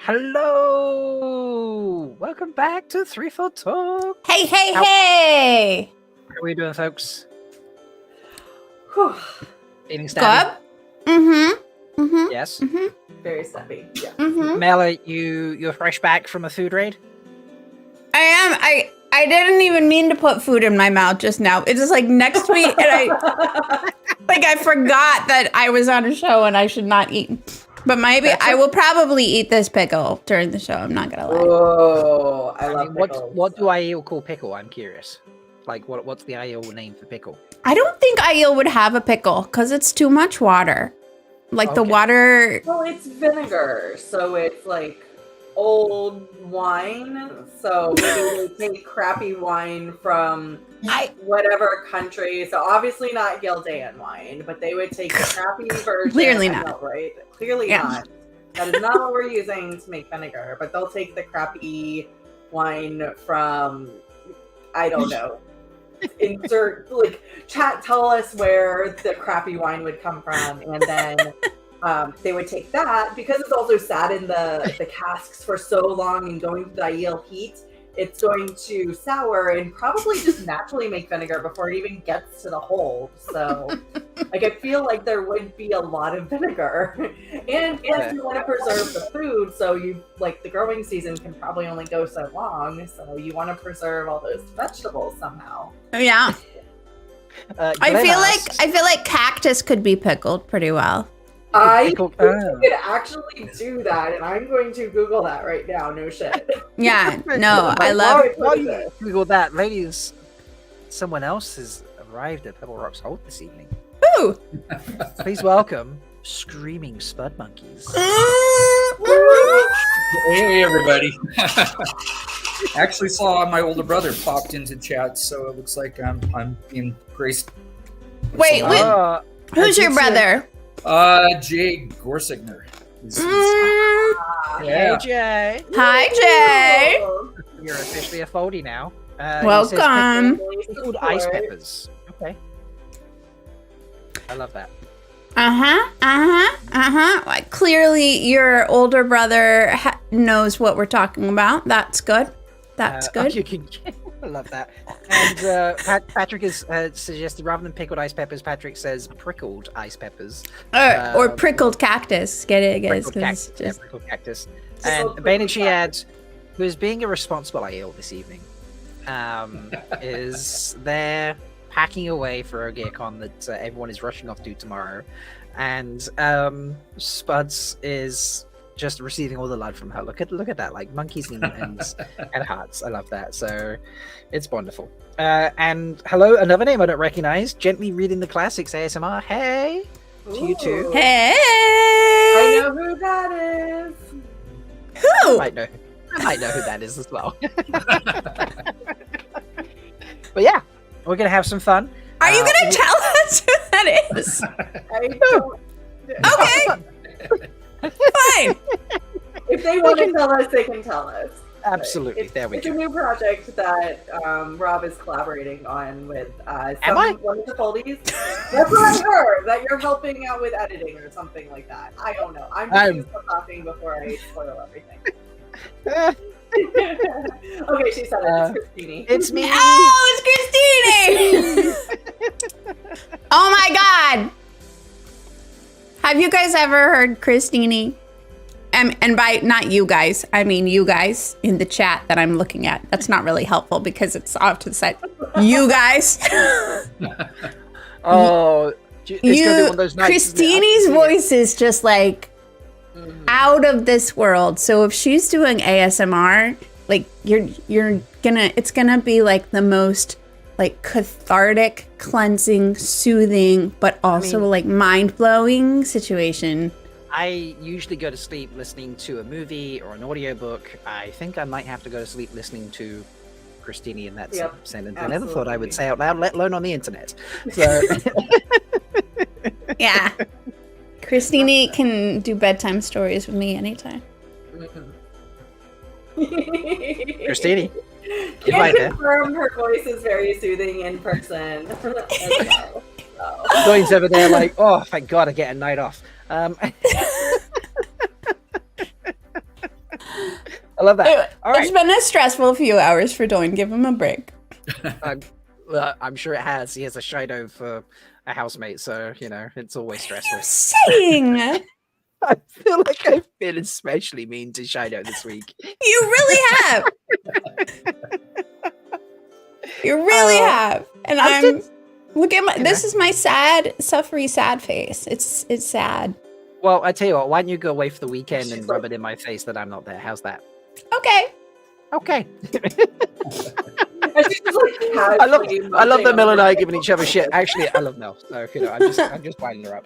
Hello! Welcome back to Threefold Talk. Hey! How are we doing, folks? Feeling Good? stabby? Mm-hmm. Yes? Mm-hmm. Very stabby. Yeah. Mm-hmm. Mela, you're fresh back from a food raid? I am. I didn't even mean to put food in my mouth just now. It's just like next to me, and I forgot that I was on a show and I should not eat. But maybe I will probably eat this pickle during the show. I'm not gonna lie. Oh, I love pickles. What do Aiel call pickle? I'm curious. Like, what's the Aiel name for pickle? I don't think Aiel would have a pickle because it's too much water. Like the water. Well, it's vinegar, so it's like old wine. So maybe they take crappy wine from whatever country. So obviously not Gildan wine, but they would take the crappy version. Clearly not. Know, right? Clearly not. That is not what we're using to make vinegar. But they'll take the crappy wine from, I don't know. Insert, like, chat, tell us where the crappy wine would come from, and then they would take that, because it's also sat in the casks for so long and going through the Aiel heat, it's going to sour and probably just naturally make vinegar before it even gets to the hold. So, like, I feel like there would be a lot of vinegar, and you want to preserve the food, so you, like, the growing season can probably only go so long, so you want to preserve all those vegetables somehow. Yeah. I feel like cactus could be pickled pretty well. I could actually do that, and I'm going to Google that right now. No shit. Yeah, no, I love it. While you Google that, ladies, someone else has arrived at Pebble Rock's Hold this evening. Ooh! Please welcome Screaming Spud Monkeys. Hey, everybody. Actually saw my older brother popped into chat, so it looks like I'm being graced. Wait, who's your brother? Jay Gorsigner. Yeah. Hey, Jay. Hi, Jay. You're officially a foldie now. Welcome. Pickled ice peppers. Okay. I love that. Like, clearly, your older brother knows what we're talking about. That's good. That's good. I love that. And Patrick has suggested, rather than pickled ice peppers, Patrick says prickled ice peppers. Or prickled cactus. Get it, guys? Prickled cactus. And Bain&Chiad, who is being a responsible Aiel this evening, is there packing away for a GearCon that everyone is rushing off to tomorrow. And Spuds is just receiving all the love from her. Look at that, like monkeys and hearts. I love that. So it's wonderful. And hello, another name I don't recognize. Gently reading the classics ASMR. Hey, to you too. Hey, I know who that is. who? I might know who that is as well. But yeah, we're gonna have some fun. Are you gonna tell us who that is? I don't. Okay, fine. If they want to tell us, they can tell us. Absolutely. There we It's go. a new project that Rob is collaborating on with Am I? one of the Foldies. That's what I heard, that you're helping out with editing or something like that. I don't know. I'm just used to talking before I spoil everything. Okay, she said it. It's Christine. It's me. Oh, it's Christine! Oh my god! Have you guys ever heard Christine? And by not you guys, I mean you guys in the chat that I'm looking at. That's not really helpful because it's off to the side. You guys. Oh, it's gonna be one of those nights, isn't it? Christine's voice is just like out of this world. So if she's doing ASMR, like it's gonna be like the most like cathartic, cleansing, soothing, but also like mind-blowing situation. I usually go to sleep listening to a movie or an audiobook. I think I might have to go to sleep listening to Christine in that sentence. I never thought I would say out loud, let alone on the internet. So Yeah. Christine can do bedtime stories with me anytime. Christine, Can confirm her voice is very soothing in person. As well, so. Zoe's over there like, oh, thank God I get a night off. I love that. All right. It's been a stressful few hours for Doyne. Give him a break. I'm sure it has. He has a shadow for a housemate, so you know it's always stressful. Saying I feel like I've been especially mean to Shido this week. you really have. You really have. And I'm look at my. This is my sad, suffery, sad face. It's sad. Well, I tell you what. Why don't you go away for the weekend and rub it in my face that I'm not there? How's that? Okay. Okay. And she's just, like, I love casually that Mel and I are munching giving on each other shit. Actually, I love Mel, so you know, I'm just winding her up.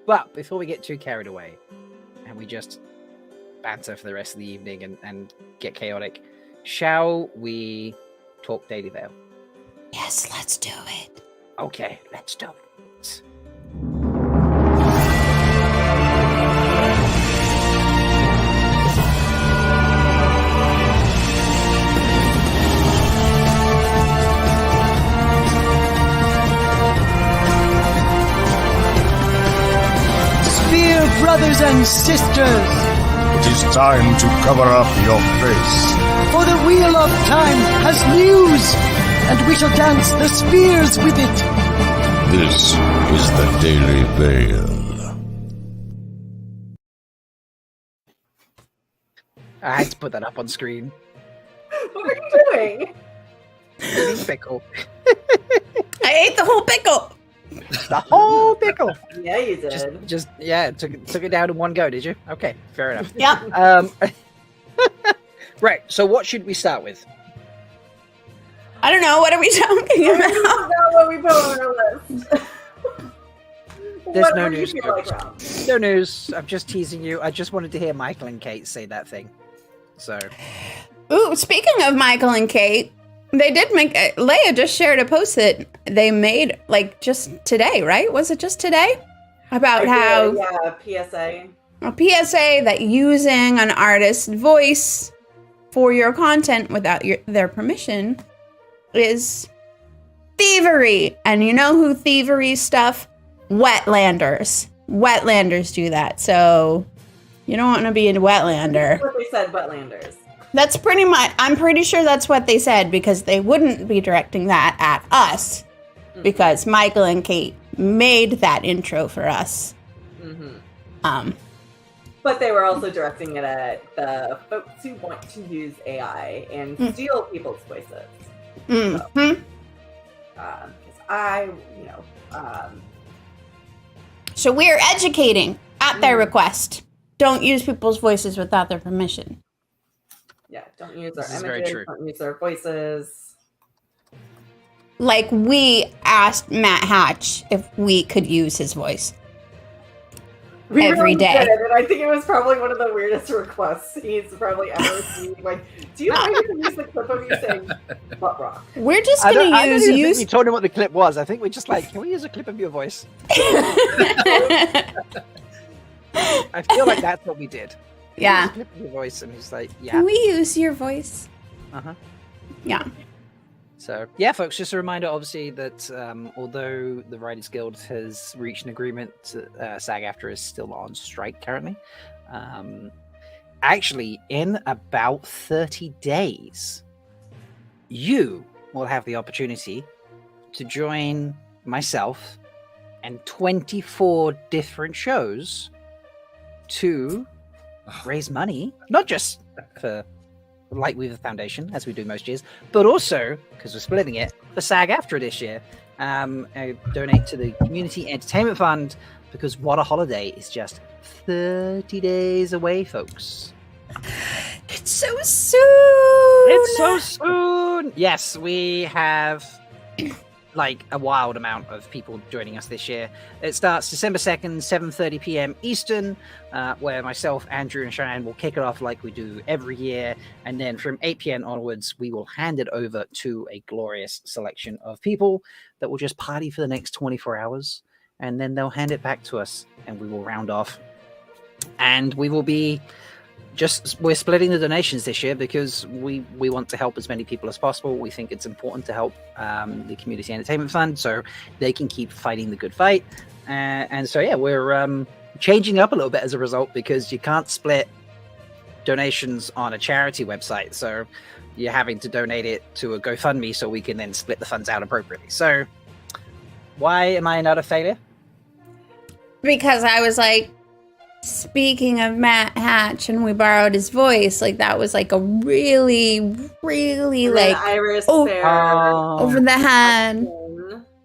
But before we get too carried away, and we just banter for the rest of the evening and get chaotic, shall we talk Daily Vale? Yes, let's do it. Okay, let's do it. Brothers and sisters, it is time to cover up your face. For the wheel of time has news, and we shall dance the spears with it. This is the Daily Vale. I had to put that up on screen. What are you doing? Eating pickle. I ate the whole pickle. The whole pickle. Yeah, you did. Just took it down in one go, did you? Okay, fair enough. Yeah. Right. So what should we start with? I don't know. What are we talking I about? don't know what we put on our list. There's What no do you news. feel like, Rob? No news. I'm just teasing you. I just wanted to hear Michael and Kate say that thing. So. Ooh, speaking of Michael and Kate, they did make Leigh-A just shared a post that they made like just today, right? Was it just today? About how PSA. a PSA that using an artist's voice for your content without their permission is thievery. And you know who thievery stuff? Wetlanders. Wetlanders do that. So you don't want to be a Wetlander. That's what they said, Wetlanders. That's pretty much, I'm pretty sure that's what they said because they wouldn't be directing that at us because Michael and Kate made that intro for us. Mm-hmm. But they were also directing it at the folks who want to use AI and steal people's voices. Mm-hmm. So, so we're educating at their request. don't use people's voices without their permission. Yeah, don't use This our is very images, true. don't use their voices. Like, we asked Matt Hatch if we could use his voice. We Every really day. did, and I think it was probably one of the weirdest requests he's probably ever seen. Like, do you mind if we use the clip of you saying butt rock? We're just I going don't to even think use... we told him what the clip was. I think we're just like, can we use a clip of your voice? I feel like that's what we did. Can we Yeah. use a clip of your voice, and he's like, yeah. Can we use your voice? Uh-huh. Yeah. So, yeah, folks, just a reminder, obviously, that although the Writers Guild has reached an agreement, SAG-AFTRA is still on strike currently. Actually, in about 30 days, you will have the opportunity to join myself and 24 different shows to raise money, not just for Light Weaver Foundation, as we do most years, but also, because we're splitting it, for SAG-AFTRA this year. Donate to the Community Entertainment Fund, because What a Holiday is just 30 days away, folks. It's so soon! It's so soon! Yes, we have like a wild amount of people joining us this year. It starts December 2nd, 7:30 p.m. Eastern, where myself, Andrew, and Cheyenne will kick it off like we do every year. And then from 8 p.m. onwards, we will hand it over to a glorious selection of people that will just party for the next 24 hours. And then they'll hand it back to us, and we will round off. And we will be we're splitting the donations this year because we want to help as many people as possible. We think it's important to help the Community Entertainment Fund so they can keep fighting the good fight. And so, yeah, we're changing up a little bit as a result, because you can't split donations on a charity website. So you're having to donate it to a GoFundMe so we can then split the funds out appropriately. So why am I not a failure? Because I was like, speaking of Matt Hatch, and we borrowed his voice, like that was like a really, really And like then Iris oh, Fair, over the head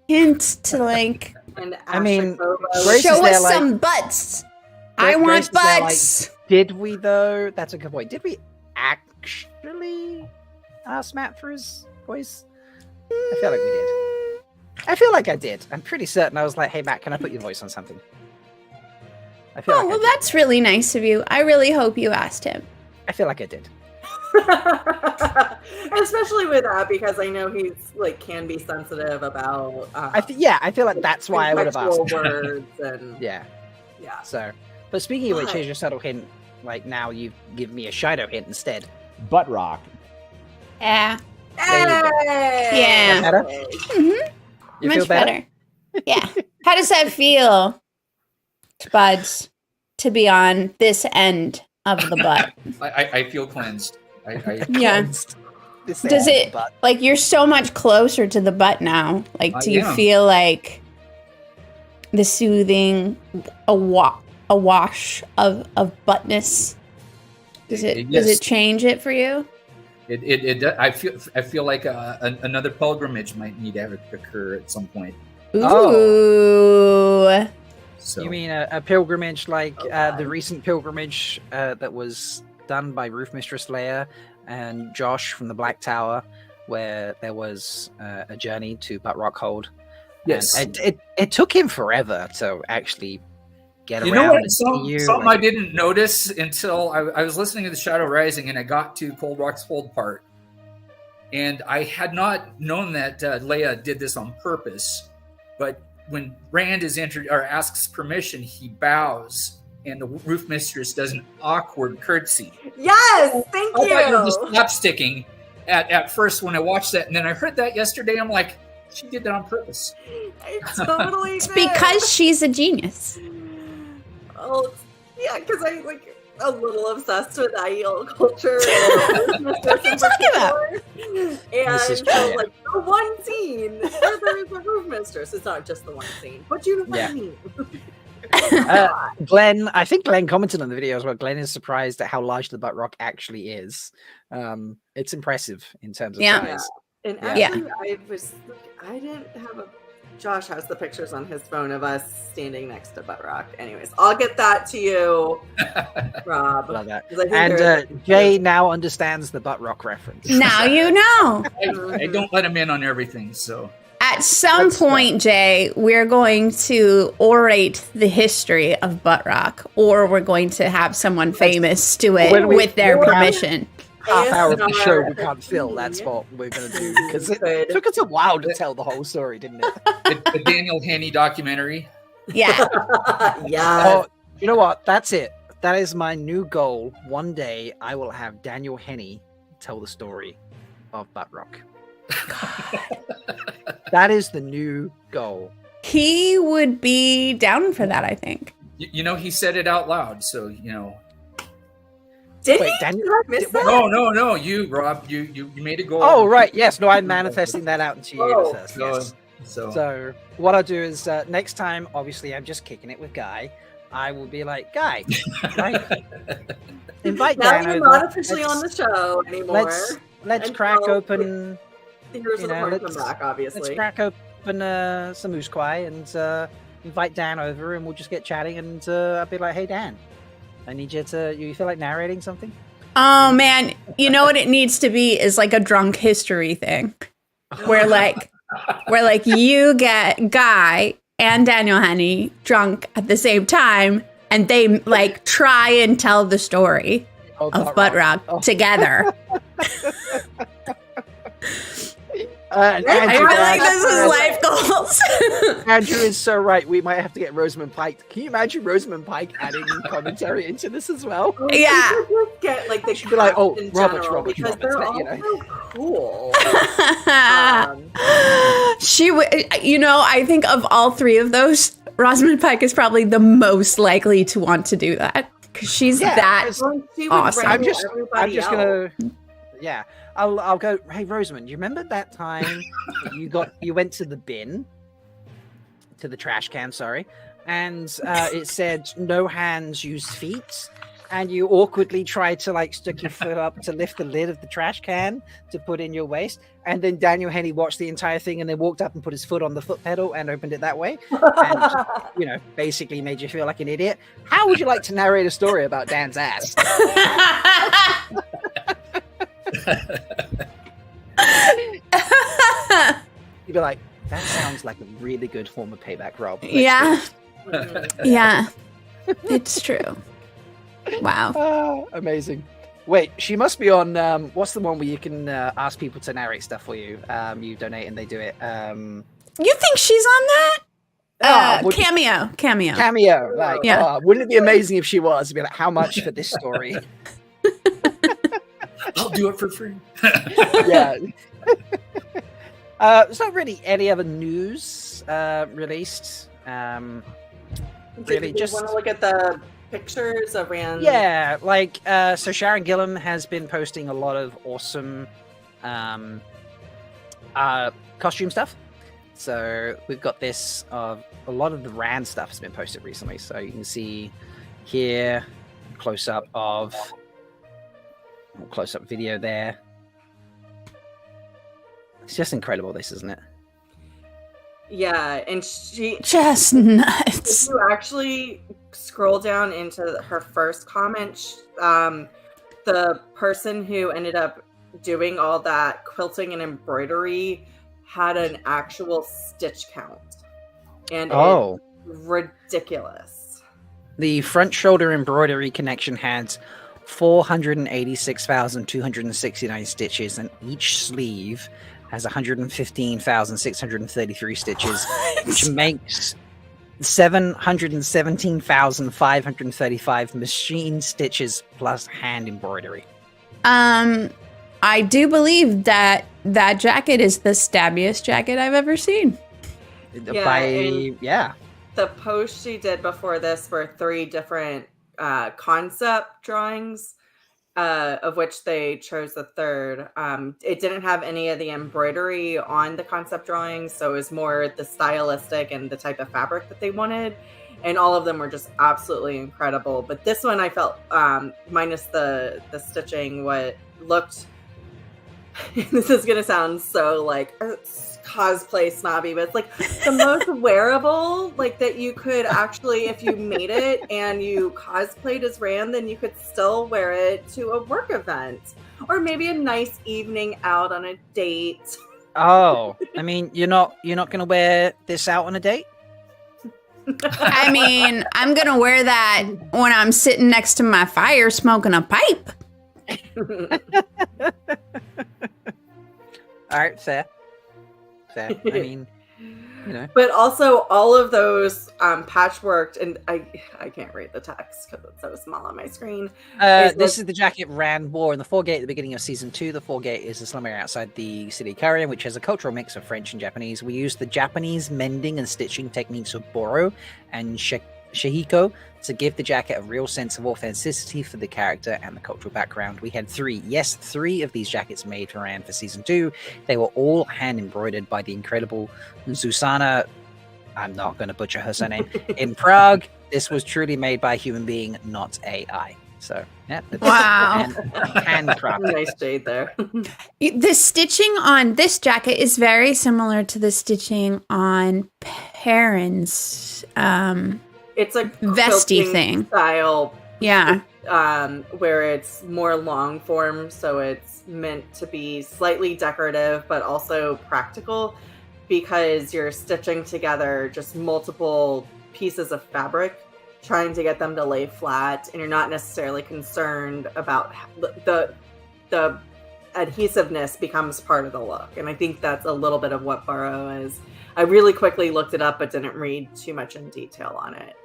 hint to like and I mean, Asha Grace show is there, us like- some butts. Grace I want is there, like, butts. Did we, though? That's a good point. Did we actually ask Matt for his voice? I feel like we did. I feel like I did. I'm pretty certain I was like, hey, Matt, can I put your voice on something? I feel Oh, like I well, did. that's really nice of you. I really hope you asked him. I feel like I did. Especially with that, because I know he's like can be sensitive about I feel like that's why I would have asked. sexual words and Yeah. yeah. So, but speaking of which, But- here's your subtle hint. Like, now you give me a shadow hint instead. Butt rock. Yeah. There you go. Hey! Yeah. Better? Mm-hmm. You Much feel better? Yeah. How does that feel, Buds, to be on this end of the butt? I feel cleansed. I Yeah. This Does end, it but- like you're so much closer to the butt now? Like, I do you am. feel like the soothing a wash of buttness? Does it Yes. change it for you? I feel like another pilgrimage might need to occur at some point. Ooh. So You mean a pilgrimage like Oh, the God. recent pilgrimage that was done by Roof Mistress Leigh-A and Josh from the Black Tower, where there was a journey to Butt Rock Hold? yes. And it took him forever to actually get You around know what? and see you. Something like- I didn't notice until I was listening to the Shadow Rising and I got to Cold Rock's Hold part, and I had not known that Leigh-A did this on purpose. But when Rand is entered or asks permission, he bows, and the Roof Mistress does an awkward curtsy. Yes, thank I thought you were you. just slapsticking at first when I watched that, and then I heard that yesterday. I'm like, she did that on purpose. I totally It's did. because she's a genius. Oh, yeah, because I like a little obsessed with IEL culture. And what are you talking about? And This is so, true, yeah. like, the one scene where there is a roof mistress. It's not just the one scene, but you know what Yeah. I mean. Glenn, I think Glenn commented on the video as well. Glenn is surprised at how large the Butt Rock actually is. It's impressive in terms of Yeah. size. And Yeah. actually, I didn't have a Josh has the pictures on his phone of us standing next to Buttrock. Anyways, I'll get that to you, Rob. Love that. 'Cause I think And there is- Jay now understands the butt rock reference. Now you know. I don't let him in on everything, so. At some That's point, Jay, we're going to orate the history of butt rock, or we're going to have someone famous do it When we- with their Or- permission. Half hour of the ASMR. show we can't fill. That's what we're going to do because it Good. took us a while to tell the whole story, didn't it? The Daniel Henney documentary. Yeah. Yes. Oh, you know what? That's it. That is my new goal. One day I will have Daniel Henney tell the story of Butt Rock. That is the new goal. He would be down for that, I think. You know, he said it out loud, so, you know. Did Wait, he? Daniel- Did I miss that? No, you, Rob, you made a goal. Oh, right. Yes. No, I'm manifesting that out into Oh, universe. So, Yes. so, So what I'll do is next time, obviously, I'm just kicking it with Guy. I will be like, Guy, right? Invite Now Dan you're over. not officially Let's- on the show anymore. Let's And crack so- open. Fingers you in the know, corn come let's- back, obviously. Let's crack open some moose kwai and invite Dan over, and we'll just get chatting. And I'll be like, "Hey, Dan, I need you to. You feel like narrating something?" Oh man, you know what it needs to be is like a drunk history thing. Where like you get Guy and Daniel Henney drunk at the same time and they like try and tell the story Oh, of Butt Rock Oh. together. I I Andrew, feel like that's- this is life goals. Andrew is so right. We might have to get Rosamund Pike. Can you imagine Rosamund Pike adding commentary into this is well? Yeah. We should just get like the She'd be like, cast "Oh, in Roberts, general, Roberts, because Roberts," they're all you know. so cool. She would, you know, I think of all three of those, Rosamund Pike is probably the most likely to want to do that because she's Yeah, that. it's- Well, she would Awesome. wrangle I'm everybody just else. gonna. Yeah, I'll go. Hey, Rosamund, you remember that time that you went to the bin, to the trash can? Sorry, and it said no hands, use feet, and you awkwardly tried to like stick your foot up to lift the lid of the trash can to put in your waist, and then Daniel Henney watched the entire thing and then walked up and put his foot on the foot pedal and opened it that way, and you know, basically made you feel like an idiot. How would you like to narrate a story about Dan's ass? You'd be like, that sounds like a really good form of payback, Rob. Let's do Yeah. this." Yeah, it's true. Wow. Ah, amazing. Wait, she must be on. What's the one where you can ask people to narrate stuff for you? You donate and they do it. You think she's on that? would you- Cameo. Cameo. Like, Yeah. wouldn't it be amazing if she was? Be like, how much for this story? I'll do it for free. Yeah. There's not really any other news released. Really, Do you just want to look at the pictures of Rand? yeah, like so Sharon Gillam has been posting a lot of awesome costume stuff. So we've got this of a lot of the Rand stuff has been posted recently. So you can see here close up video there. It's just incredible, this, isn't it? Yeah, and she. Just If nuts. you actually scroll down into her first comment, the person who ended up doing all that quilting and embroidery had an actual stitch count, and Oh, it's ridiculous. the front shoulder embroidery connection had 486,269 stitches, and each sleeve has 115,633 stitches, which makes 717,535 machine stitches plus hand embroidery. I do believe that jacket is the stabbiest jacket I've ever seen. Yeah, The post she did before this were 3 different concept drawings, of which they chose the third. It didn't have any of the embroidery on the concept drawings, so it was more the stylistic and the type of fabric that they wanted. And all of them were just absolutely incredible. But this one I felt, minus the stitching, what looked... this is going to sound so like cosplay snobby, but it's like the most wearable, like that you could actually, if you made it and you cosplayed as Rand, then you could still wear it to a work event or maybe a nice evening out on a date. Oh, I mean, you're not going to wear this out on a date? I mean, I'm going to wear that when I'm sitting next to my fire smoking a pipe. All right, fair. I mean, you know. But also all of those patchworked, and I can't read the text because it's so small on my screen. This is the jacket Rand wore in the foregate at the beginning of season 2. The foregate is a slum area outside the city of Karian, which has a cultural mix of French and Japanese. We use the Japanese mending and stitching techniques of Boro and Shihiko to give the jacket a real sense of authenticity for the character and the cultural background. We had three of these jackets made for Rand for season 2. They were all hand embroidered by the incredible Zuzana. I'm not going to butcher her surname. In Prague, this was truly made by a human being, not AI. So, yeah. Wow. Handcrafted. Nice shade there. The stitching on this jacket is very similar to the stitching on Perrin's It's a vesty quilting thing style, yeah. where it's more long form, so it's meant to be slightly decorative, but also practical because you're stitching together just multiple pieces of fabric, trying to get them to lay flat, and you're not necessarily concerned about the adhesiveness becomes part of the look. And I think that's a little bit of what Burrow is. I really quickly looked it up, but didn't read too much in detail on it.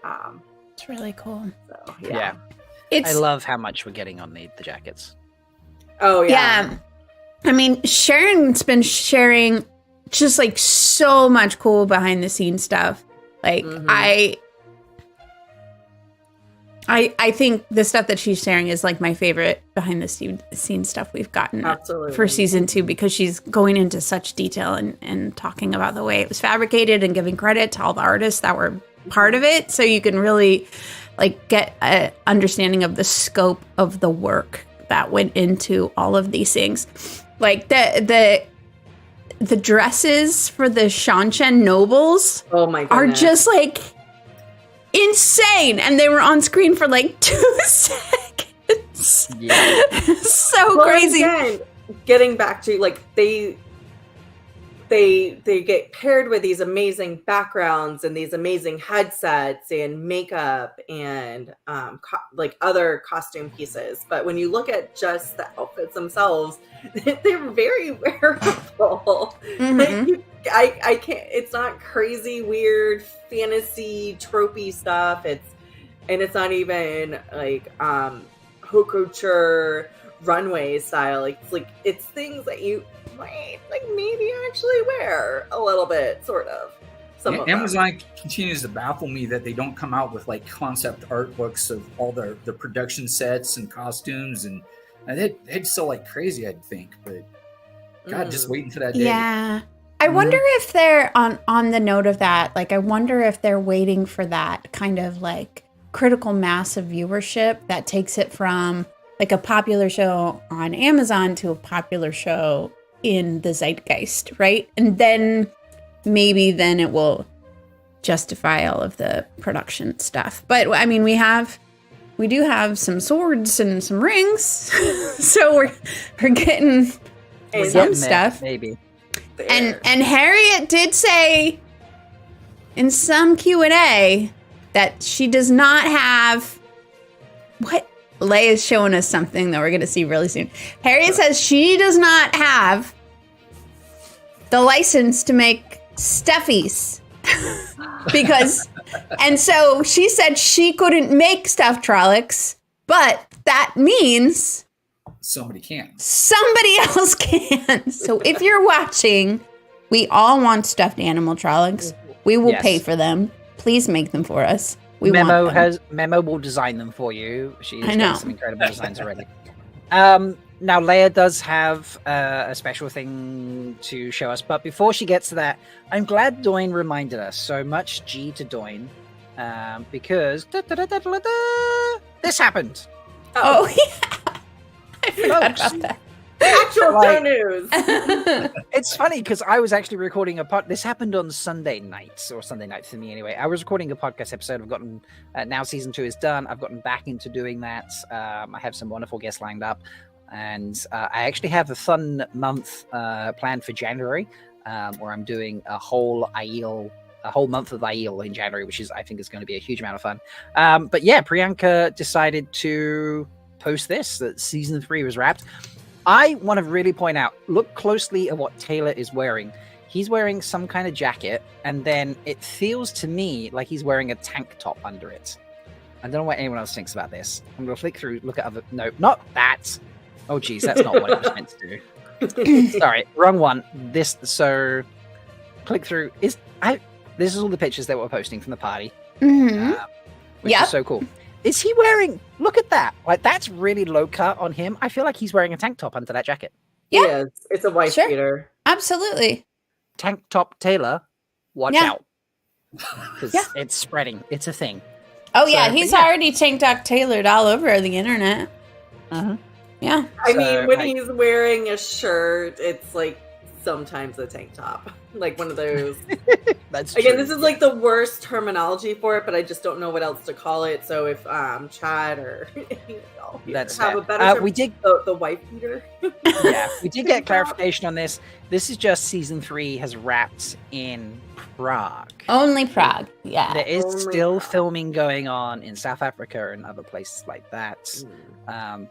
It's really cool. So, Yeah. I love how much we're getting on the jackets. Oh, yeah. Yeah. I mean, Sharon's been sharing just like so much cool behind the scenes stuff. Like I think the stuff that she's sharing is like my favorite behind the scenes stuff we've gotten for season 2, because she's going into such detail and talking about the way it was fabricated and giving credit to all the artists that were part of it. So you can really like get an understanding of the scope of the work that went into all of these things. Like the dresses for the Shanshan nobles are just like insane, and they were on screen for like 2 seconds. Yeah. So crazy. Again, getting back to like they get paired with these amazing backgrounds and these amazing headsets and makeup and like other costume pieces, but when you look at just the outfits themselves, they're very wearable. Like, I can't, it's not crazy weird fantasy tropey stuff. It's not even like haute couture runway style. It's things that you might like maybe actually wear a little bit, sort of. Amazon continues to baffle me that they don't come out with like concept art books of all the production sets and costumes, and they'd sell like crazy, I'd think. But God, just waiting for that day. Yeah. I wonder if they're on the note of that, like I wonder if they're waiting for that kind of like critical mass of viewership that takes it from like a popular show on Amazon to a popular show in the zeitgeist, right? And then maybe then it will justify all of the production stuff. But I mean, we do have some swords and some rings, so we're getting some stuff. Maybe. And Harriet did say in some Q&A that she does not have what Leigh is showing us something that we're going to see really soon. Harriet says she does not have the license to make stuffies because, and so she said she couldn't make stuffed Trollocs, but that means somebody else can. So if you're watching, we all want stuffed animal Trollocs. We will pay for them. Please make them for us. Memo will design them for you. She's done some incredible designs already. Now Leigh-A does have a special thing to show us, but before she gets to that, I'm glad Doyne reminded us. So much G to Doyne, because this happened. Oh yeah, I forgot about that. Actual Like- show news. It's funny because I was actually recording a pod. This happened on Sunday nights, or Sunday night for me anyway. I was recording a podcast episode. I've gotten now season 2 is done. I've gotten back into doing that. I have some wonderful guests lined up, and I actually have a fun month planned for January, where I'm doing a whole month of Aiel in January, which I think is going to be a huge amount of fun. But yeah, Priyanka decided to post this that season 3 was wrapped. I want to really point out, look closely at what Taylor is wearing. He's wearing some kind of jacket, and then it feels to me like he's wearing a tank top under it. I don't know what anyone else thinks about this. I'm going to flick through, look at other... No, not that. Oh, geez, that's not what it was meant to do. Sorry, wrong one. This, so... Click through. This is all the pictures that we're posting from the party. Mm-hmm. Which is so cool. Is he wearing... Look at that. Like, that's really low cut on him. I feel like he's wearing a tank top under that jacket. Yeah. It's a white beater. Absolutely. Tank top Taylor, watch out. Because it's spreading. It's a thing. Oh, yeah. He's already tank top tailored all over the internet. Uh-huh. Yeah. I mean, when he's wearing a shirt, it's like sometimes a tank top. Like one of those. That's Again, true. this is like the worst terminology for it, but I just don't know what else to call it. So if Chad or That's have fair. a better term, we did the wife beater. Yeah, we did get clarification on this. This is just season 3 has wrapped in Prague. Only Prague. Yeah. There is Only still Prague. filming going on in South Africa and other places like that.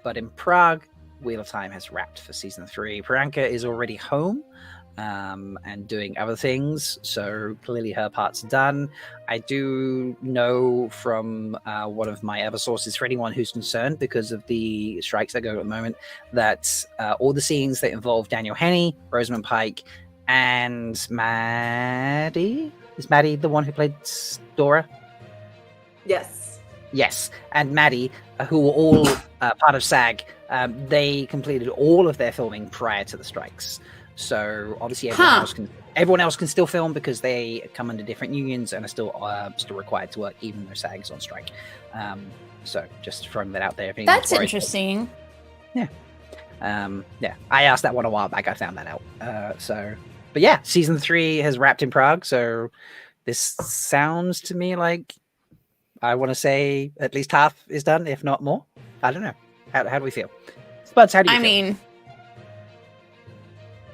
But in Prague, Wheel of Time has wrapped for season 3. Priyanka is already home and doing other things, so clearly her part's done. I do know from one of my other sources, for anyone who's concerned because of the strikes that go at the moment, that all the scenes that involve Daniel Henney, Rosamund Pike, and Maddie. Is Maddie the one who played Dora? Yes. Yes, and Maddie, who were all part of SAG, they completed all of their filming prior to the strikes. So obviously everyone else can still film because they come under different unions and are still required to work even though SAG's on strike. So just throwing that out there. That's interesting. Yeah. I asked that one a while back. I found that out. But yeah, season 3 has wrapped in Prague. So this sounds to me like, I want to say at least half is done, if not more. I don't know. How do we feel? Spuds, how do you feel? I mean,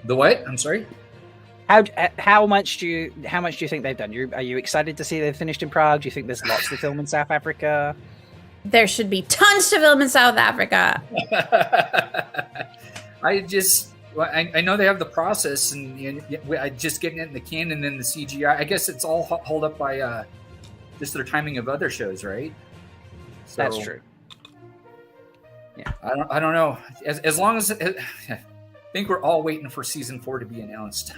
The what? I'm sorry. How much do you think they've done? Are you excited to see they've finished in Prague? Do you think there's lots to film in South Africa? there should be tons to film in South Africa. I know they have the process and just getting it in the can and then the CGI. I guess it's all held up by just their timing of other shows, right? So, That's true. Yeah, I don't know. As long as I think we're all waiting for season 4 to be announced.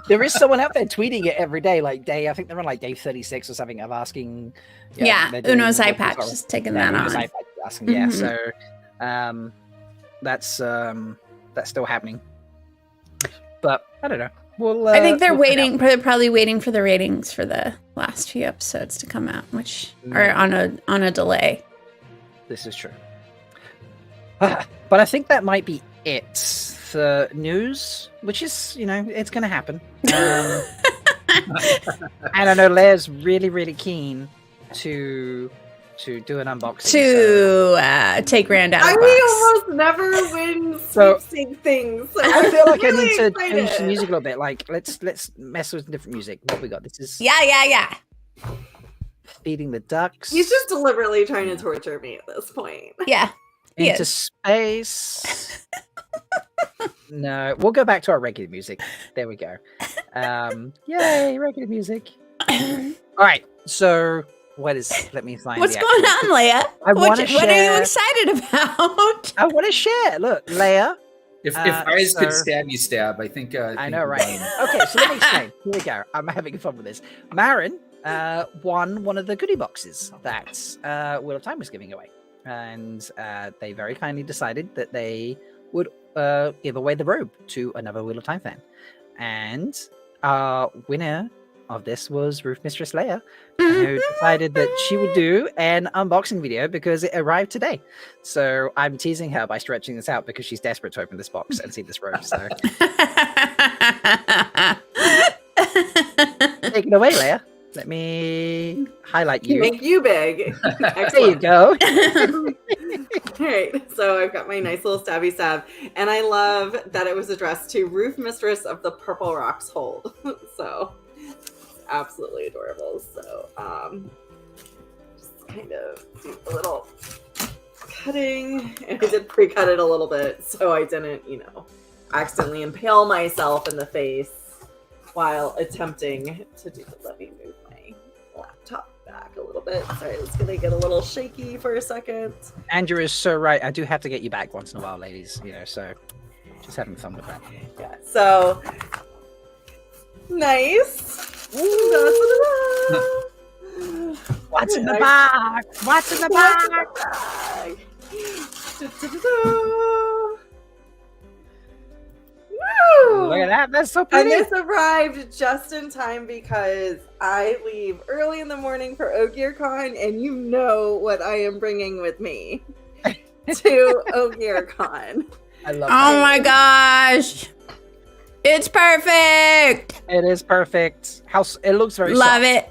There is someone out there tweeting it every day, like day. I think they're on like day 36 or something of asking. Yeah, Uno's eye patch is taking that on. Asking, yeah, so that's still happening. But I don't know. Well, I think they're waiting. They're probably waiting for the ratings for the last few episodes to come out, which are on a delay. This is true. But I think that might be it for news, which is, it's going to happen. And I know Leia's really, really keen to do an unboxing. Take Rand out of I the box. almost never win So- sweepsake things. So I feel like I'm I need to really change the excited. music a little bit. Like, let's mess with different music. What we got? This is Yeah. Feeding the Ducks. He's just deliberately trying to torture me at this point. Yeah. Into Yes. space. No, we'll go back to our regular music. There we go. Yay, regular music. All right, so let me find What's the going actual- on, Leia? I wanna What are share- you excited about? I want to share. Look, Leia. If eyes so- could stab, you stab. I think. I know, right? Okay, so let me explain. Here we go. I'm having fun with this. Marin won one of the goodie boxes that Wheel of Time was giving away. And they very kindly decided that they would give away the robe to another Wheel of Time fan. And our winner of this was Roof Mistress Leigh-A, who decided that she would do an unboxing video because it arrived today. So I'm teasing her by stretching this out because she's desperate to open this box and see this robe. So take it away, Leigh-A. Let me highlight you. Make you big. There you go. All right, so I've got my nice little stabby stab, and I love that it was addressed to Roof Mistress of the Purple Rocks Hold. So absolutely adorable. So just kind of do a little cutting, and I did pre-cut it a little bit so I didn't, accidentally impale myself in the face while attempting to do. Let me move my laptop back a little bit. Sorry, it's gonna get a little shaky for a second. Andrew is so right. I do have to get you back once in a while, ladies. So just having fun with that. Yeah. So nice. What's in the box? What's in the box? Look at that. That's so And pretty. this arrived just in time because I leave early in the morning for OgierCon, and you know what I am bringing with me to OgierCon. I love Oh my gosh. It's perfect. it. Is perfect. It looks very Love soft. it.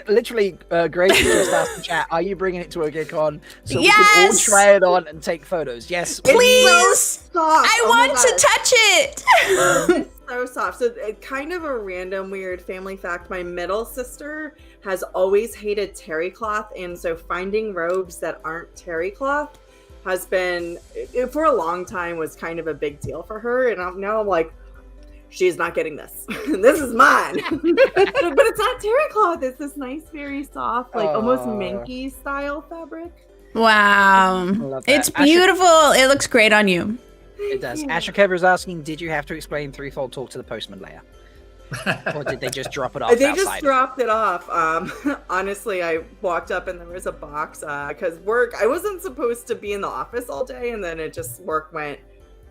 Literally, Grace just asked in chat, are you bringing it to OgierCon so we can all Yes! try it on and take photos? Yes, Please. Soft. I Oh my want to God. touch it. It's so soft. So kind of a random weird family fact. My middle sister has always hated terry cloth, and so finding robes that aren't terry cloth has been, for a long time, was kind of a big deal for her. And now I'm like, she's not getting this. This is mine. But it's not terry cloth. It's this nice, very soft, like almost minky style fabric. Wow. Love that. It's beautiful. It looks great on you. It does. Asher Kever is asking, did you have to explain threefold talk to the postman, Leigh-A? Or did they just drop it off They outside? just dropped it off. Honestly, I walked up and there was a box because work. I wasn't supposed to be in the office all day, and then work went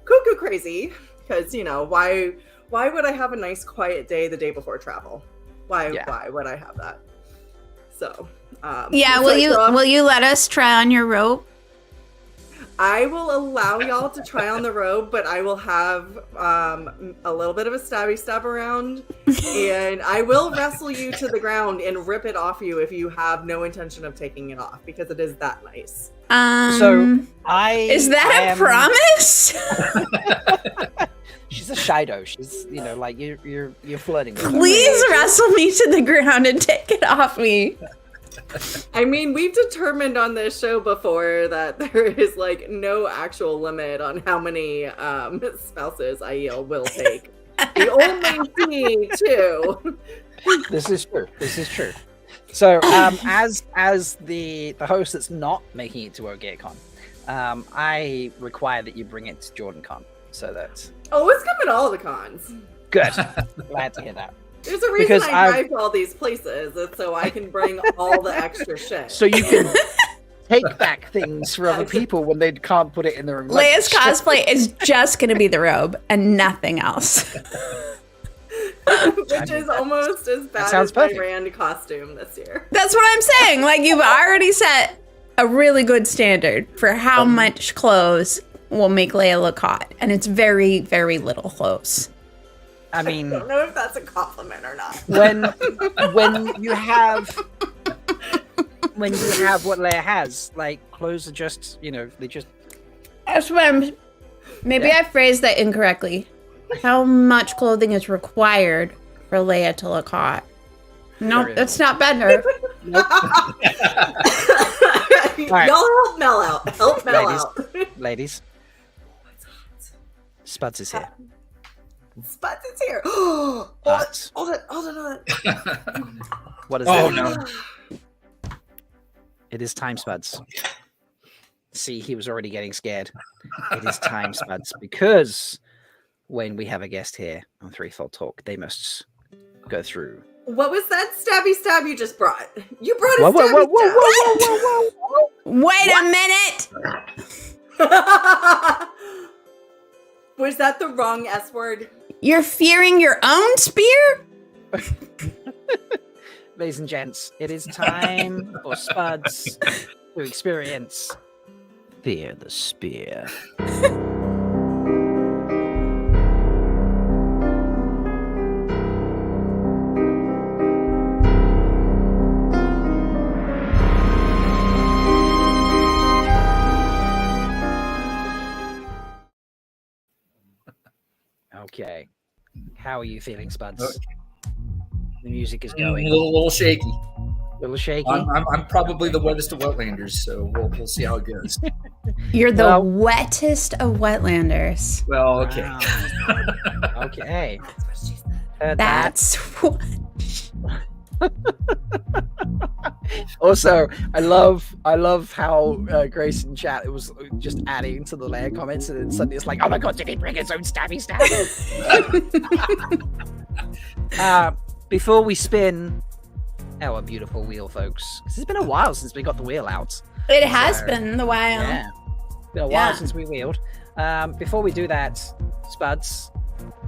cuckoo crazy because why would I have a nice quiet day the day before travel? Why would I have that? So Will you let us try on your robe? I will allow y'all to try on the robe, but I will have a little bit of a stabby stab around, and I will wrestle you to the ground and rip it off you if you have no intention of taking it off, because it is that nice. Is that a promise? She's a shido. She's like you're flirting with her. Please wrestle me to the ground and take it off me. I mean, we've determined on this show before that there is no actual limit on how many spouses Aiel will take. The only fee too. This is true. So, as the host that's not making it to OgierCon, I require that you bring it to JordanCon, so that. Oh, it's coming to all the cons. Good. Glad to hear that. There's a reason I drive to all these places, it's so I can bring all the extra shit. So you can take back things for other people when they can't put it in their room. Leia's cosplay is just going to be the robe and nothing else. Which is almost as bad as my Rand costume this year. That's what I'm saying. You've already set a really good standard for how much clothes will make Leigh-A look hot. And it's very, very little clothes. I mean, I don't know if that's a compliment or not. When you have what Leigh-A has, clothes are just they just. That's what Maybe I phrased that incorrectly. How much clothing is required for Leigh-A to look hot? No, nope, that's not better. Nope. Right. Y'all help Mel out. Help Mel out. Ladies. Spuds is here. Spuds is here. Hold it. What is that? Oh, no. It is time, Spuds. See, he was already getting scared. It is time, Spuds, because when we have a guest here on Threefold Talk, they must go through. What was that stabby stab you just brought? You brought a stabby whoa. Wait a minute. Was that the wrong S word? You're fearing your own spear? Ladies and gents, it is time for Spuds to experience Fear the Spear. Okay. How are you feeling, Spuds? Okay. The music is A going. little shaky. A little shaky. I'm probably the wettest of Wetlanders, so we'll see how it goes. You're the Well- wettest of Wetlanders. Well, okay. Wow. Okay. Heard that. That's what. Also, I love how Grace in chat, it was just adding to the Leigh-A comments, and then suddenly it's like, oh my god, did he bring his own stabby stab? Before we spin our beautiful wheel, folks, 'cause it's been a while since we got the wheel out. It has So, been a while. Yeah, been a while Yeah. since we wheeled. Before we do that, Spuds,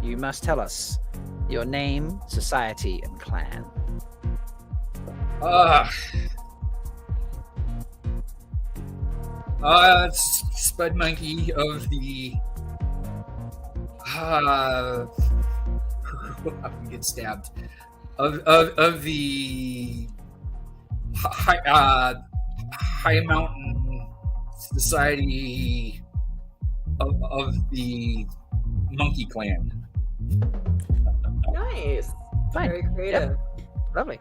you must tell us your name, society, and clan. It's Spud Monkey of the I can get stabbed. Of the high mountain society of the monkey clan. Nice. Fine. Very creative. Lovely.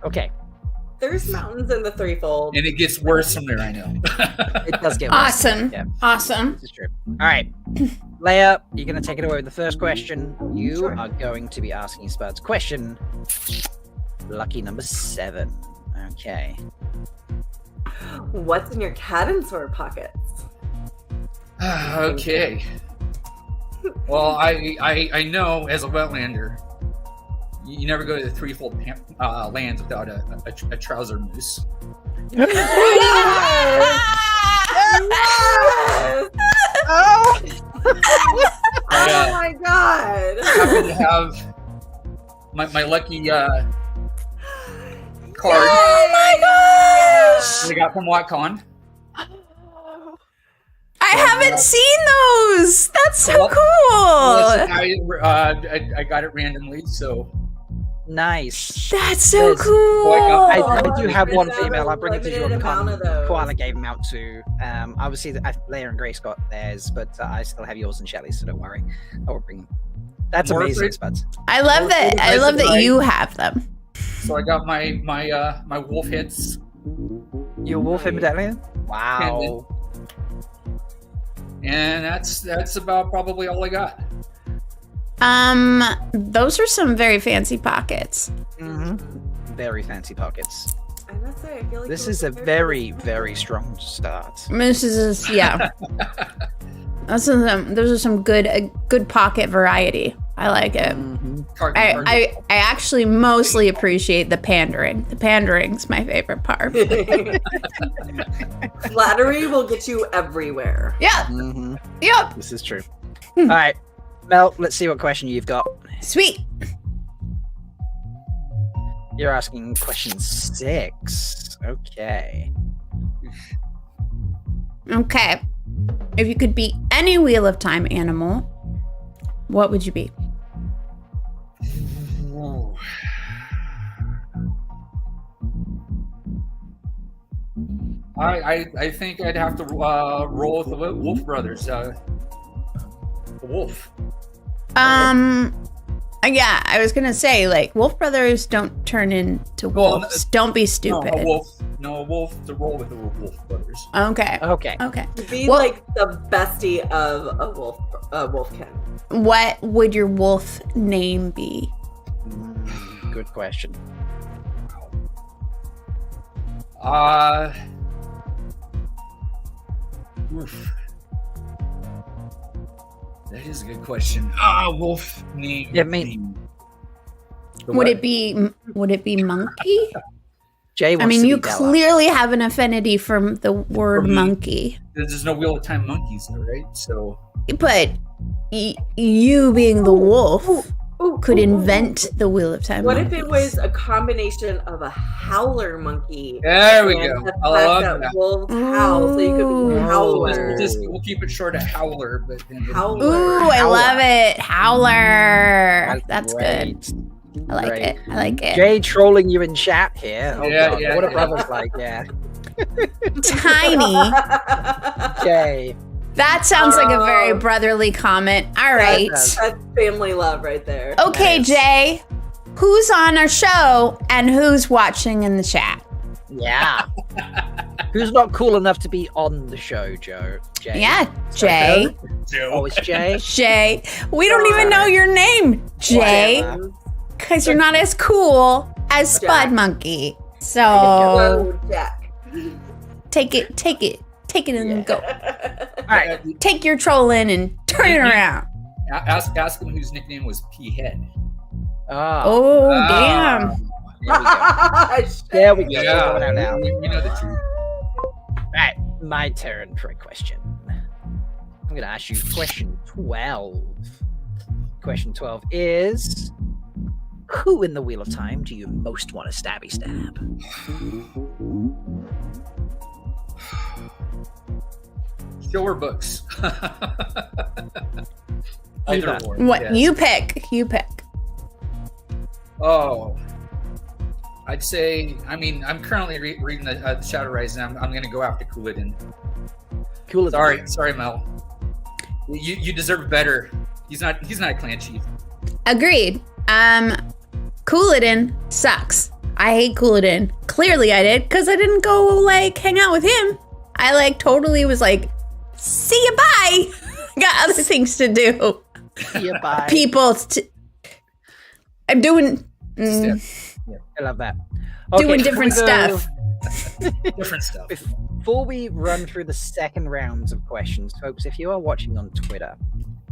Okay, There's mountains in the threefold. And it gets worse from there, I know. it does get worse. Awesome. Yeah. Awesome. This is true. All right, Leigh-A, you're going to take it away with the first question. You Sure. are going to be asking Spuds question. Lucky number 7. Okay. What's in your cat and sword pockets? Okay. Well, I know as a Wetlander, you never go to the threefold lands without a trouser moose. Yes! Oh! Oh my god! Happen to have my lucky card Oh my gosh! that I got from WatCon. I haven't seen those. That's so Well, cool. Listen, I got it randomly, so Nice. That's so There's- cool. I do have There's one never female. I'll bring it to you on limited amount of those. Koala gave them out to. Obviously, Leigh-A and Grace got theirs, but I still have yours and Shelly, so don't worry. I will bring. That's More amazing, fruit? Spuds. I love that. I love that you have them. so I got my wolf hits. Your wolf medallion? Wow. And that's about probably all I got. Those are some very fancy pockets. Mm-hmm. Very fancy pockets. I must say, I feel like This you is were a prepared very, for this. very strong start. This is yeah. Those are some good pocket variety. I like it. Card- I actually mostly appreciate the pandering. The pandering's my favorite part. Flattery will get you everywhere. Yeah. Mm-hmm. Yep. This is true. All right, Mel. Let's see what question you've got. Sweet. You're asking question 6. Okay. Okay. If you could be any Wheel of Time animal, what would you be? Ooh. I think I'd have to roll with the Wolf Brothers. The wolf. Yeah, I was gonna say, like, Wolf Brothers don't turn into Well, wolves. Don't be No, stupid. a wolf. No, a wolf to roll with the Wolf Brothers. Okay. Okay. Okay. Be Well- like the bestie of a wolfkin. What would your wolf name be? Good question. Oof. That is a good question. Wolf name. Yeah, me- Would it be Monkey? Jay wants I mean, to you be Bella. clearly have an affinity for the word For me. monkey. There's no Wheel of Time monkeys, though, right? So But you being the wolf could Ooh. invent the Wheel of Time What monkeys. if it was a combination of a howler monkey? there we and go. the I fact love that that. wolves howl, so you could be Ooh. a howler. We'll keep it short at Howler, but then Howler. Ooh, I Howler. love it. Howler. That's great. good. I like Great. it. I like it. Jay trolling you in chat here. Oh, Yeah, God. yeah, What a yeah. brother's like, yeah. Tiny. Jay. That sounds like a very Oh. brotherly comment. All right. does. That's family love right there. Okay, Nice. Jay. Who's on our show and who's watching in the chat? Yeah. Who's not cool enough to be on the show, Joe? Jay. Yeah, Jay. Oh, it's Jay? Jay. We don't even know your name, Jay, Whatever. because you're not as cool as Spud Jack. Monkey. So Oh, Jack. take it and go. All right. Take your trolling and turn it around. Ask him whose nickname was P-Head. Oh, Oh, Ah. damn. there we go. Yeah, We're going out now. we know the truth. Right, my turn for a question. I'm going to ask you question 12. Question 12 is, who in the Wheel of Time do you most want to stabby stab? Show or books. Either. Either or. What yes. you pick? You pick. Oh, I'd say. I mean, I'm currently reading the Shadow Rising. I'm going to go after Couladin. Cool as Sorry, Mel. You deserve better. He's not a clan chief. Agreed. Couladin sucks. I hate Couladin. Clearly I did, because I didn't go like hang out with him. I like totally was like, see you bye. Got other things to do. See you, bye. People I'm doing I love that. doing before different we go- stuff. Different stuff. Before we run through the second rounds of questions, folks, if you are watching on Twitter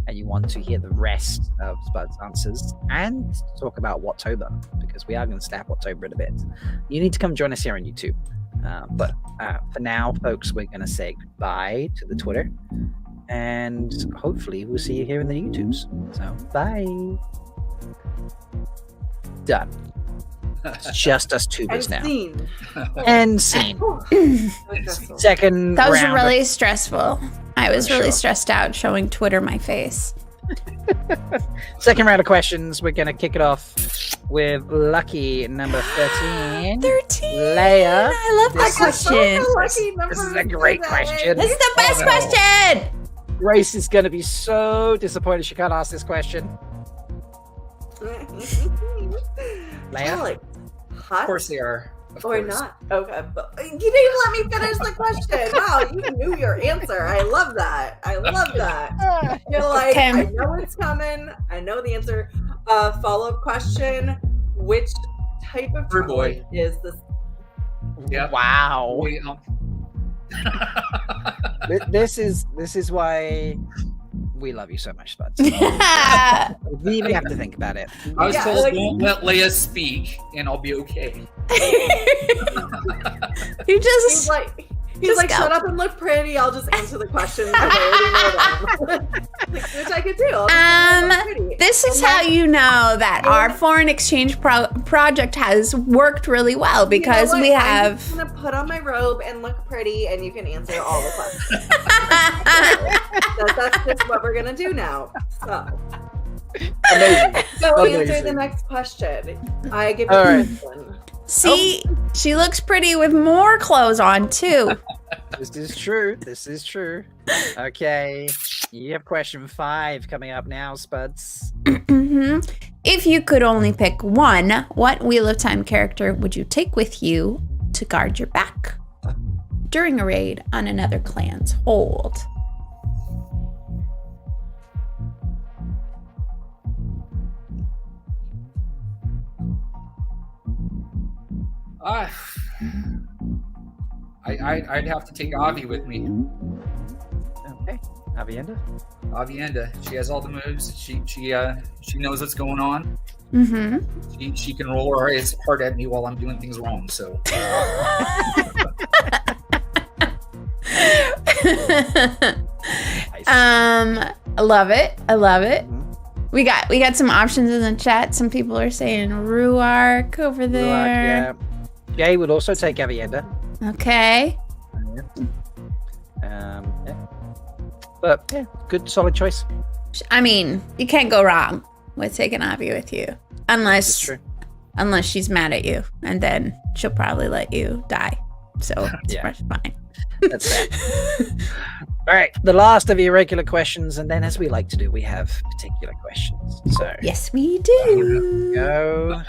and you want to hear the rest of Spud's answers and talk about Whattober, because we are going to stab Whattober in a bit, you need to come join us here on YouTube. But for now, folks, we're going to say goodbye to the Twitter, and hopefully we'll see you here in the YouTubes. So, bye. Done. It's just us tubers now. Scene. And scene. Successful. Second That was round. really stressful. I was really Sure. stressed out showing Twitter my face. Second round of questions. We're going to kick it off with lucky number 13. 13. Leigh-A. I love that This is question. This is a great question. This is the best no. question. Grace is going to be so disappointed she can't ask this question. Leigh-A? Like, hot Of course they are. Of or course. not? Okay, but you didn't let me finish the question. Wow, you knew your answer. I love that. I love that. You're like, Okay. I know it's coming. I know the answer. Follow-up question: which type of Fruit boy. chocolate is this? Yeah. Wow. Wait, This is why we love you so much, Spud. Yeah. We even have to think about it. I was Yeah, told like- don't let Leia speak and I'll be okay. You He's just like, Just go. shut up and look pretty. I'll just answer the questions because I already know them. Which I could do. I'll just look pretty. this is And how then- you know that our foreign exchange project has worked really well, because You know we what? I'm have just gonna put on my robe and look pretty, and you can answer all the questions. That's just what we're gonna do now. So, Amazing. go answer Amazing. the next question. I give you All the right. next one. see, she looks pretty with more clothes on too. This is true. This is true. Okay. You have question 5 coming up now, Spuds. Mhm. If you could only pick one, what Wheel of Time character would you take with you to guard your back during a raid on another clan's hold? I'd have to take Avi with me. Okay. Avienda? Avienda. She has all the moves. She knows what's going on. Mm-hmm. She can roll her eyes hard at me while I'm doing things wrong. So I love it. I love it. Mhm. We got some options in the chat. Some people are saying Ruark over there. Yeah. Jay would also take Avienda. Okay. Yeah. But yeah, good solid choice. I mean, you can't go wrong with taking Avi with you, That's true. unless she's mad at you, and then she'll probably let you die. So it's Yeah. fine. That's fair. All right, the last of your regular questions, and then as we like to do, we have particular questions. So Yes, we here do. we go.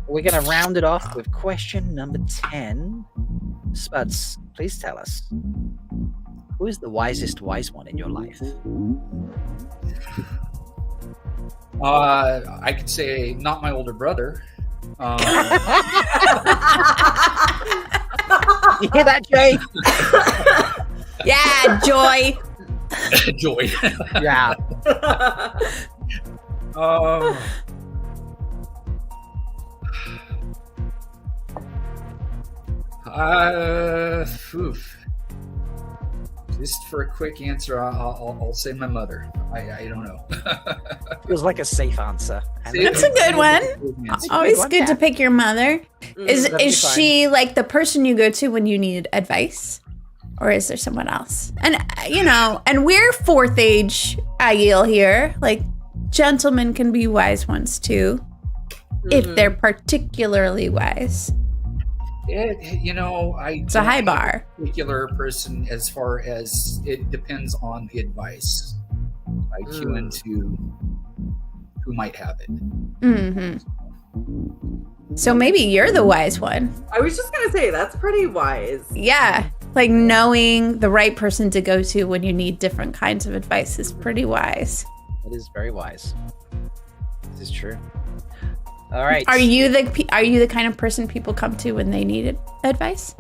We're going to round it off with question number 10. Spuds, please tell us, who is the wisest wise one in your life? I could say not my older brother. You hear that, Jay? Yeah, Joy. Joy. Yeah. Oof. Just for a quick answer, I'll say my mother. I don't know. Feels like a safe answer. That's a good one. That's a Always one, good yeah. to pick your mother. Is that'd be fine. she like the person you go to when you need advice, or is there someone else? And and we're fourth age Aiel here. Like gentlemen can be wise ones too, if they're particularly wise. It's a high bar. Particular person, as far as it depends on the advice. I tune into who might have it. Mm-hmm. So maybe you're the wise one. I was just gonna say that's pretty wise. Yeah, like knowing the right person to go to when you need different kinds of advice is pretty wise. That is very wise. This is true. All right. Are you the kind of person people come to when they need advice?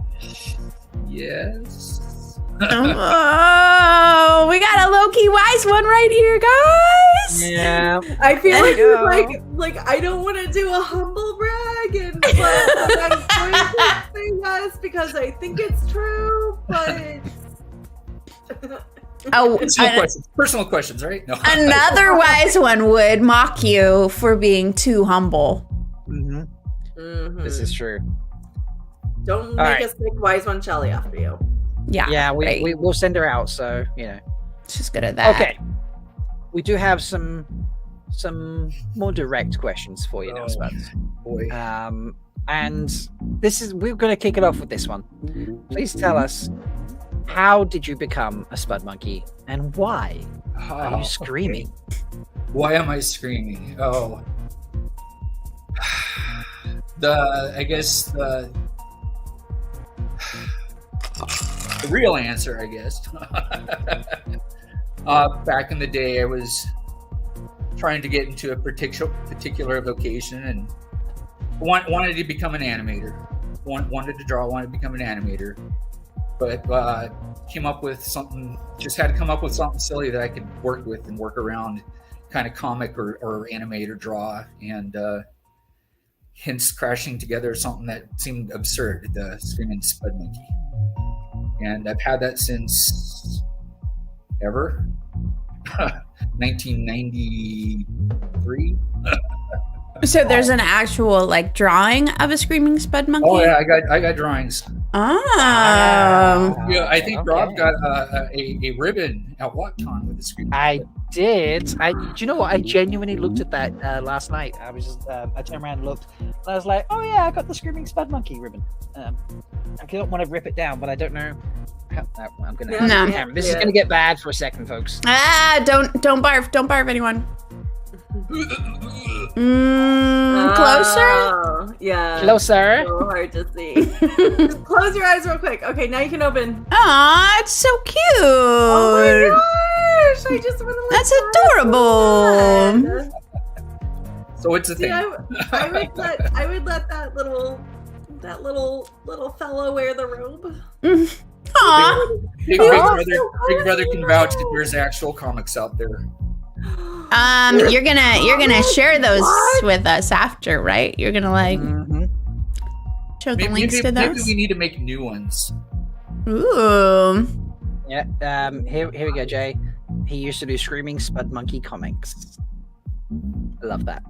Yes. Oh, we got a low-key wise one right here, guys. Yeah. I feel There like you go. like I don't want to do a humble brag, but I'm going to say yes because I think it's true. But Oh, Personal questions, right? No. another wise one would mock you for being too humble. Mm-hmm. This is true. Don't make right. us take wise one Shelly after you. Yeah, Yeah, right. we'll send her out. So She's good at that. Okay. We do have some more direct questions for you now, Spuds. Boy. And we're going to kick it off with this one. Please tell us, how did you become a spud monkey, and why are you screaming? Why am I screaming? Oh, I guess the real answer, I guess. Back in the day, I was trying to get into a particular vocation and wanted to become an animator. Wanted to draw, wanted to become an animator. But came up with something, just had to come up with something silly that I could work with and work around, kind of comic or animate or draw, and hence crashing together something that seemed absurd, the Screaming Spud Monkey. And I've had that since ever, 1993. So there's an actual like drawing of a screaming spud monkey. Oh yeah, I got drawings. Oh. Yeah, I think Okay. Rob got a ribbon at WatCon with the screen. I did. Do you know what? I genuinely looked at that last night. I was just, I turned around and looked, and I was like, oh yeah, I got the Screaming Spud Monkey ribbon. I don't want to rip it down, but I don't know. I'm gonna. No. This is gonna get bad for a second, folks. Don't barf anyone. Closer. Oh, yeah. Closer. So hard to see. Just close your eyes real quick. Okay, now you can open. Aw, it's so cute. Oh my gosh! I just want to. That's adorable. So it's a See, thing. I would let that little fellow wear the robe. Aw. Big Oh, brother, so Big Brother can vouch that colorful. there's actual comics out there. You're gonna share those with us after, right? You're gonna like show the links to those. Maybe we need to make new ones. Ooh. Yeah. Here we go, Jay. He used to do Screaming Spud Monkey comics. I love that.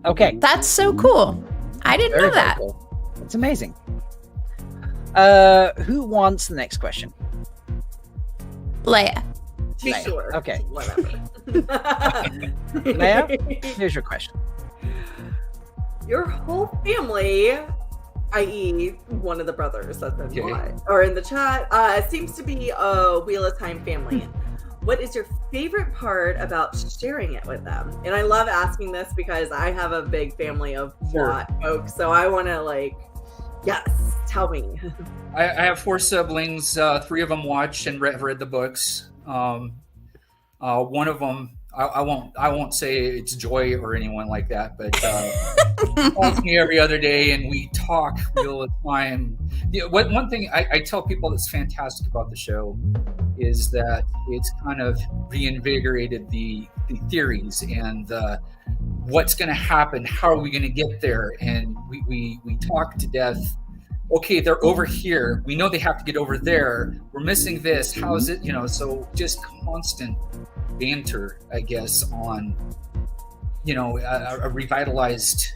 Okay. That's so cool. I didn't know that. Cool. It's amazing. Who wants the next question? Leigh-A. Leigh-A. Sure. Okay. Whatever. Leigh-A, here's your question. Your whole family, i.e., one of the brothers that's in the chat, seems to be a Wheel of Time family. What is your favorite part about sharing it with them? And I love asking this because I have a big family of plot folks, so I want to yes, tell me. I have 4 siblings. 3 of them watch and read the books. One of them, I won't say it's Joy or anyone like that, but calls me every other day and we talk real time. One thing I tell people that's fantastic about the show is that it's kind of reinvigorated the theories and what's going to happen, how are we going to get there, and we talk to death. Okay, they're over here, we know they have to get over there, we're missing this, how is it, so just constant banter, I guess, on a revitalized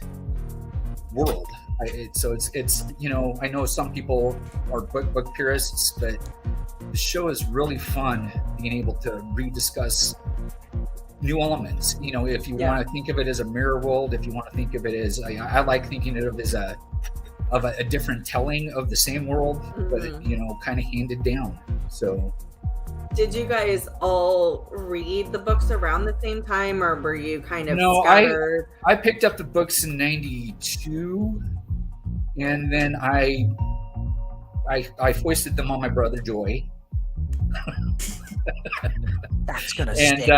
world. It's I know some people are book purists, but the show is really fun being able to rediscuss new elements. If you want to think of it as a mirror world, if you want to think of it as I like thinking of it as a different telling of the same world, but kind of handed down. So did you guys all read the books around the same time, or were you kind of scattered? I picked up the books in 92, and then I foisted them on my brother Joy. That's gonna and stick,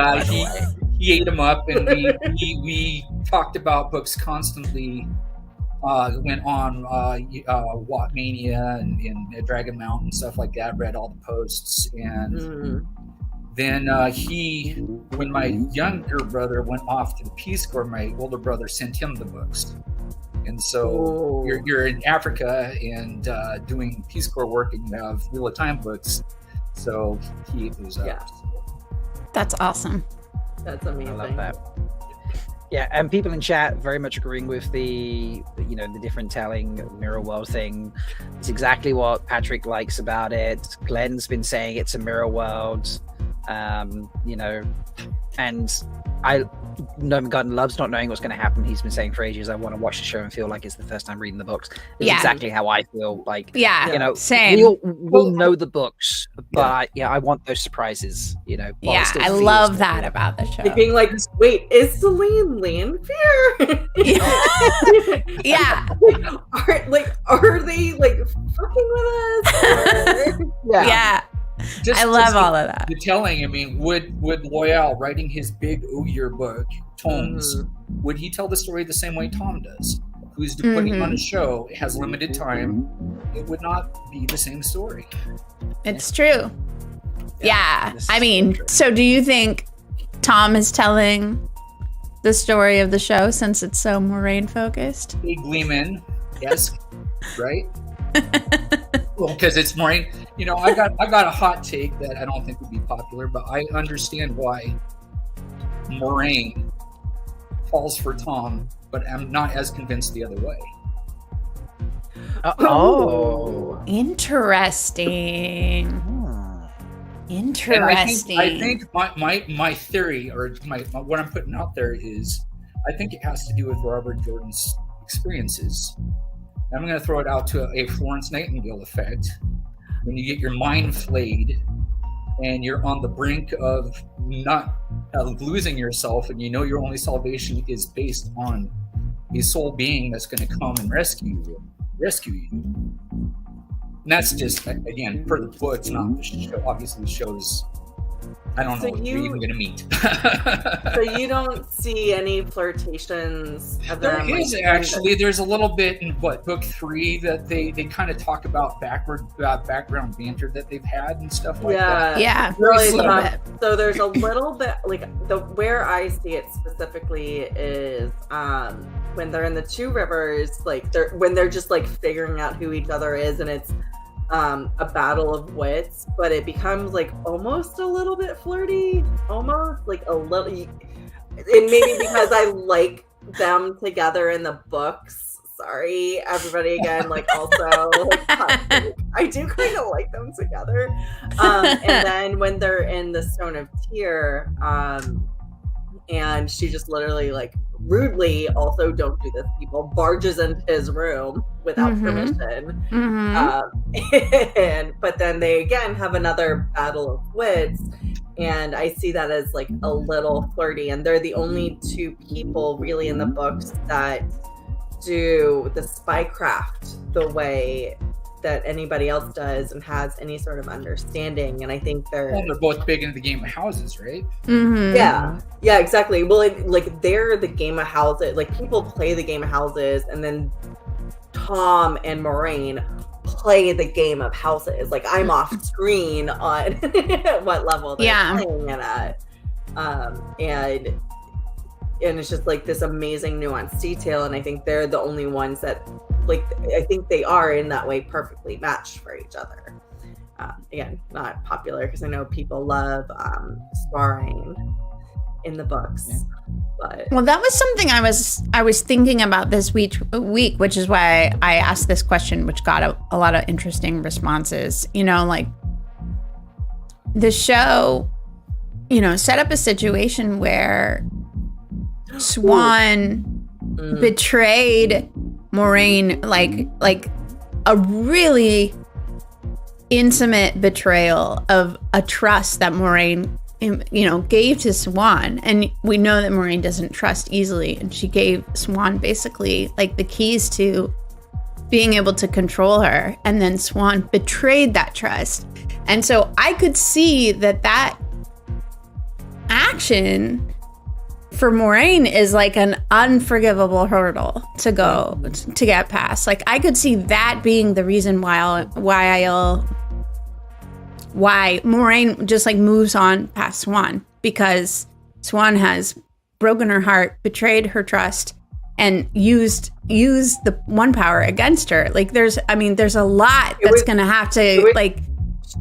he ate them up, and we talked about books constantly. Went on Watmania and Dragon Mountain and stuff like that. Read all the posts, and then when my younger brother went off to the Peace Corps, my older brother sent him the books. And so you're in Africa and doing Peace Corps work, and you have Wheel of Time books. So he ate those up. Yeah. That's awesome. That's amazing. I love that. Yeah, and people in chat very much agreeing with the different telling mirror world thing. It's exactly what Patrick likes about it. Glenn's been saying it's a mirror world, and Garden loves not knowing what's going to happen. He's been saying for ages, I want to watch the show and feel like it's the first time reading the books. It's exactly how I feel. Same. We'll know the books, but I want those surprises. I love that about the show. Like being like, wait, is Celine Lanfear? Yeah. Are they fucking with us? Yeah. I love all of that. The telling, would Loyal, writing his big Ogier book, Tomes, would he tell the story the same way Tom does? Who's putting on a show, it has limited time, it would not be the same story. It's true. Yeah. So do you think Tom is telling the story of the show since it's so Moraine focused? Big Gleeman, yes, right? Well, because it's Moraine. I got a hot take that I don't think would be popular, but I understand why Moraine falls for Tom, but I'm not as convinced the other way. Interesting. Interesting. I think my theory, or what I'm putting out there is, I think it has to do with Robert Jordan's experiences. I'm going to throw it out to a Florence Nightingale effect. When you get your mind flayed and you're on the brink of losing yourself, and your only salvation is based on a soul being that's going to come and rescue you. And that's just, again, per the books, not the show. Obviously, the show's I don't So know if we're even going to meet. So you don't see any flirtations of There them? is actually. There's a little bit in book 3 that they kind of talk about background banter that they've had and stuff like that. Yeah. Really a little tough. bit. So there's a little bit like where I see it specifically is when they're in the Two Rivers, like when they're just like figuring out who each other is, and it's a battle of wits, but it becomes like almost a little bit flirty, almost like a little. And maybe because I like them together in the books. Sorry, everybody. Again, like also, I do kind of like them together. And then when they're in the Stone of Tear, and she just literally like rudely, also don't do this, people, barges into his room without permission. But then they again have another battle of wits, and I see that as like a little flirty, and they're the only two people really in the books that do the spycraft the way that anybody else does and has any sort of understanding. And I think they're both big into the game of houses, right? Yeah, exactly. Well, like they're the game of houses, like people play the game of houses, and then Tom and Moraine play the game of houses. Like I'm off screen on what level they're playing it at. And it's just like this amazing nuanced detail, and I think they're the only ones that, like, I think they are in that way perfectly matched for each other. Again, not popular because I know people love sparring in the books. But well, that was something I was thinking about this week, which is why I asked this question, which got a lot of interesting responses. You know, like the show, you know, set up a situation where Swan betrayed Moraine, like a really intimate betrayal of a trust that Moraine, you know, gave to Swan. And we know that Moraine doesn't trust easily, and she gave Swan basically like the keys to being able to control her, and then Swan betrayed that trust. And so I could see that action for Moraine is like an unforgivable hurdle to get past. Like I could see that being the reason why Moraine just like moves on past Swan, because Swan has broken her heart, betrayed her trust, and used the one power against her. Like there's a lot that's gonna have to like.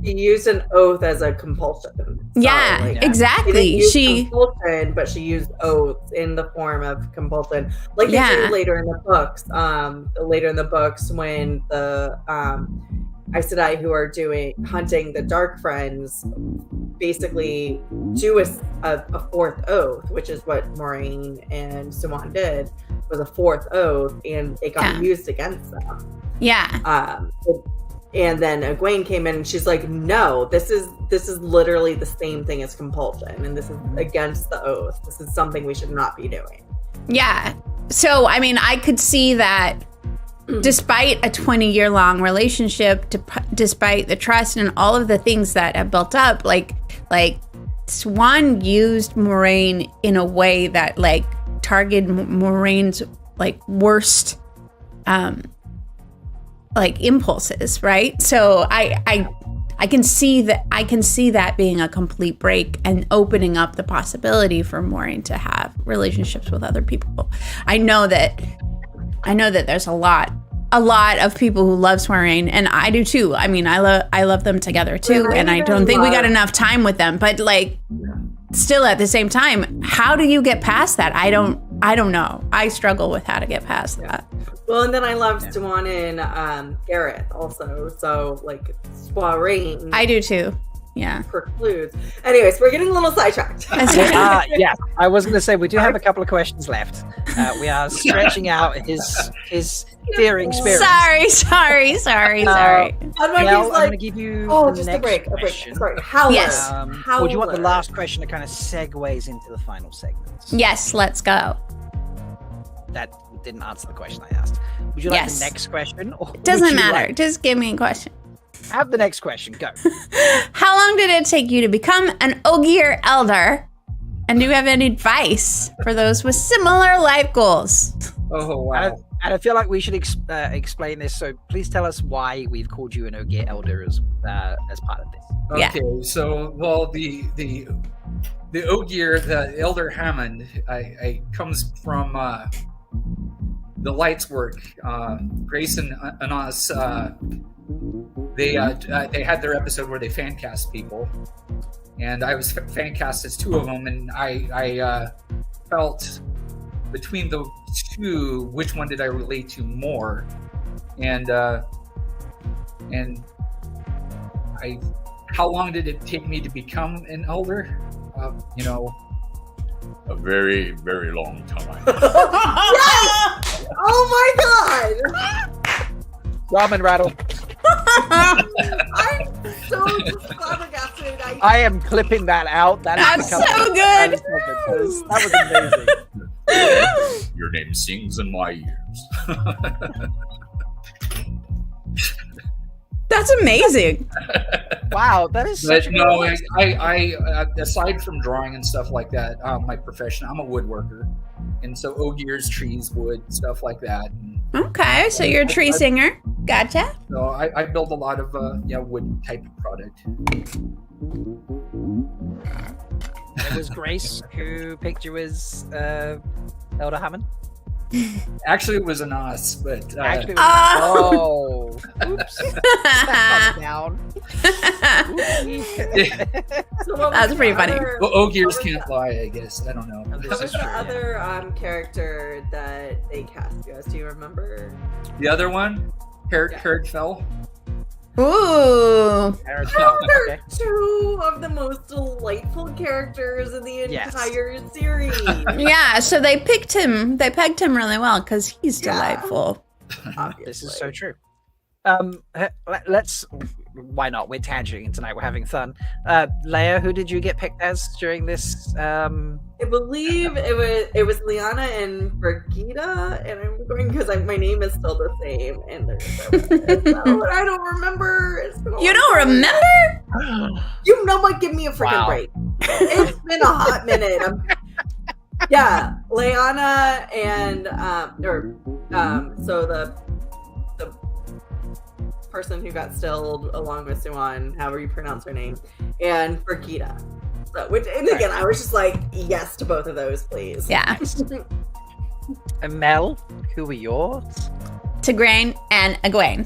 She used an oath as a compulsion. Exactly. She compulsion, but she used oaths in the form of compulsion, like they do later in the books. Later in the books, when the Aes Sedai who are hunting the Dark Friends basically do a fourth oath, which is what Moraine and Swan did, was a fourth oath, and it got used against them. And then Egwene came in and she's like, no, this is literally the same thing as compulsion, and this is against the oath. This is something we should not be doing. Yeah. So, I mean, I could see that despite a 20-year-long relationship, despite the trust and all of the things that have built up, like Swan used Moraine in a way that like targeted Moraine's like worst like impulses, right? So I can see that being a complete break and opening up the possibility for Moraine to have relationships with other people. I know that there's a lot of people who love Moraine, and I do too. I mean, I love them together too, and I don't think we got enough time with them. But like, still at the same time, how do you get past that? I don't know. I struggle with how to get past that. Well, and then I love Swan and Gareth also. So like Moraine, I do too. Yeah. Precludes. Anyways, we're getting a little sidetracked. Yeah, I was going to say we do have a couple of questions left. We are stretching out his fearing spirit. Sorry. Well, I'm going to give you the just next a break. question. Sorry, Howler. Yes. Or do you want the last question that kind of segues into the final segments? Yes, let's go. That didn't answer the question I asked. Would you like the next question? Or Doesn't would you matter. like- Just give me a question. Have the next question. Go. How long did it take you to become an Ogier elder? And do you have any advice for those with similar life goals? Oh, wow. And I feel like we should explain this. So please tell us why we've called you an Ogier elder as part of this. Okay, so, well, the Ogier, the Elder Hammond, I comes from the lights work. Grace and Anas, they had their episode where they fan cast people, and I was fan cast as two of them, and I felt between the two, which one did I relate to more, and how long did it take me to become an elder? A very, very long time. Yes! Oh my god! Ramen rattle. I'm so flabbergasted. I am clipping that out. That's so good. That was amazing. Your name sings in my ears. That's amazing. Wow, that is such But a no, good I aside from drawing and stuff like that, my profession, I'm a woodworker, and so ogiers, trees, wood, stuff like that. And Okay, so you're a tree singer. Gotcha. so I build a lot of wood type of product. It was Grace who picked you as Elder Hammond. Actually, it was an us, but Actually, it Oh. was, oops. That comes down. That's pretty funny. well, ogiers can't lie, I guess. I don't know. Oh, this What is was the true, yeah. other character that they cast you as? Do you remember? The other one, Herod fell. Ooh. Eric, Those are okay. two of the most delightful characters in the Yes. entire series. Yeah, so they picked him. They pegged him really well because he's Yeah. delightful. This is so true. Let's. Why not? We're tangenting tonight. We're having fun. Leigh-A, who did you get picked as during this? I believe it was Liana and Brigida, and I'm going because my name is still the same, and I don't remember. It's been a You long don't time. remember? You know what? Give me a freaking Wow. break. It's been a hot minute. Yeah, Liana and so the person who got stilled along with Suan, however you pronounce her name, and Brigida. So, and again, I was just like, yes to both of those, please. Yeah. And Mel, who were yours? Tigraine and Egwene.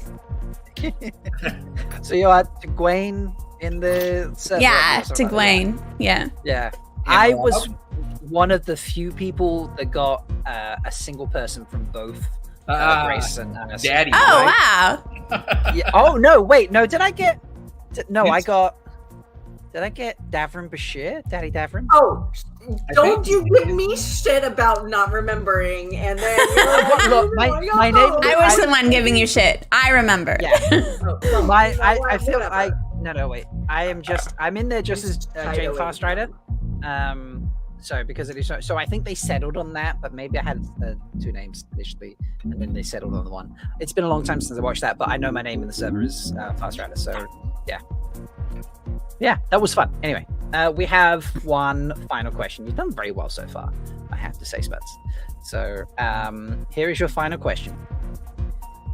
So you are Egwene in the server, Yeah, or something like Tigraine. Yeah. that. Yeah. And I Rob? was one of the few people that got a single person from both Grace and Anas. Daddy. Oh, right? wow. Yeah. Oh no! Wait, no. Did I get? No, I It's- got. Did I get Davram Bashir? Daddy Davram? Oh, don't think- you give me shit about not remembering, and then you're like, Look, my name- I was the one giving you shit. I remember. Yeah. Oh, I feel whatever. I no wait. I'm in there just as Jane Title Fastrider. So because it is so I think they settled on that, but maybe I had two names initially, and then they settled on the one. It's been a long time since I watched that, but I know my name in the server is Fastrider. So yeah, that was fun. Anyway, we have one final question. You've done very well so far, I have to say, Spuds. So here is your final question.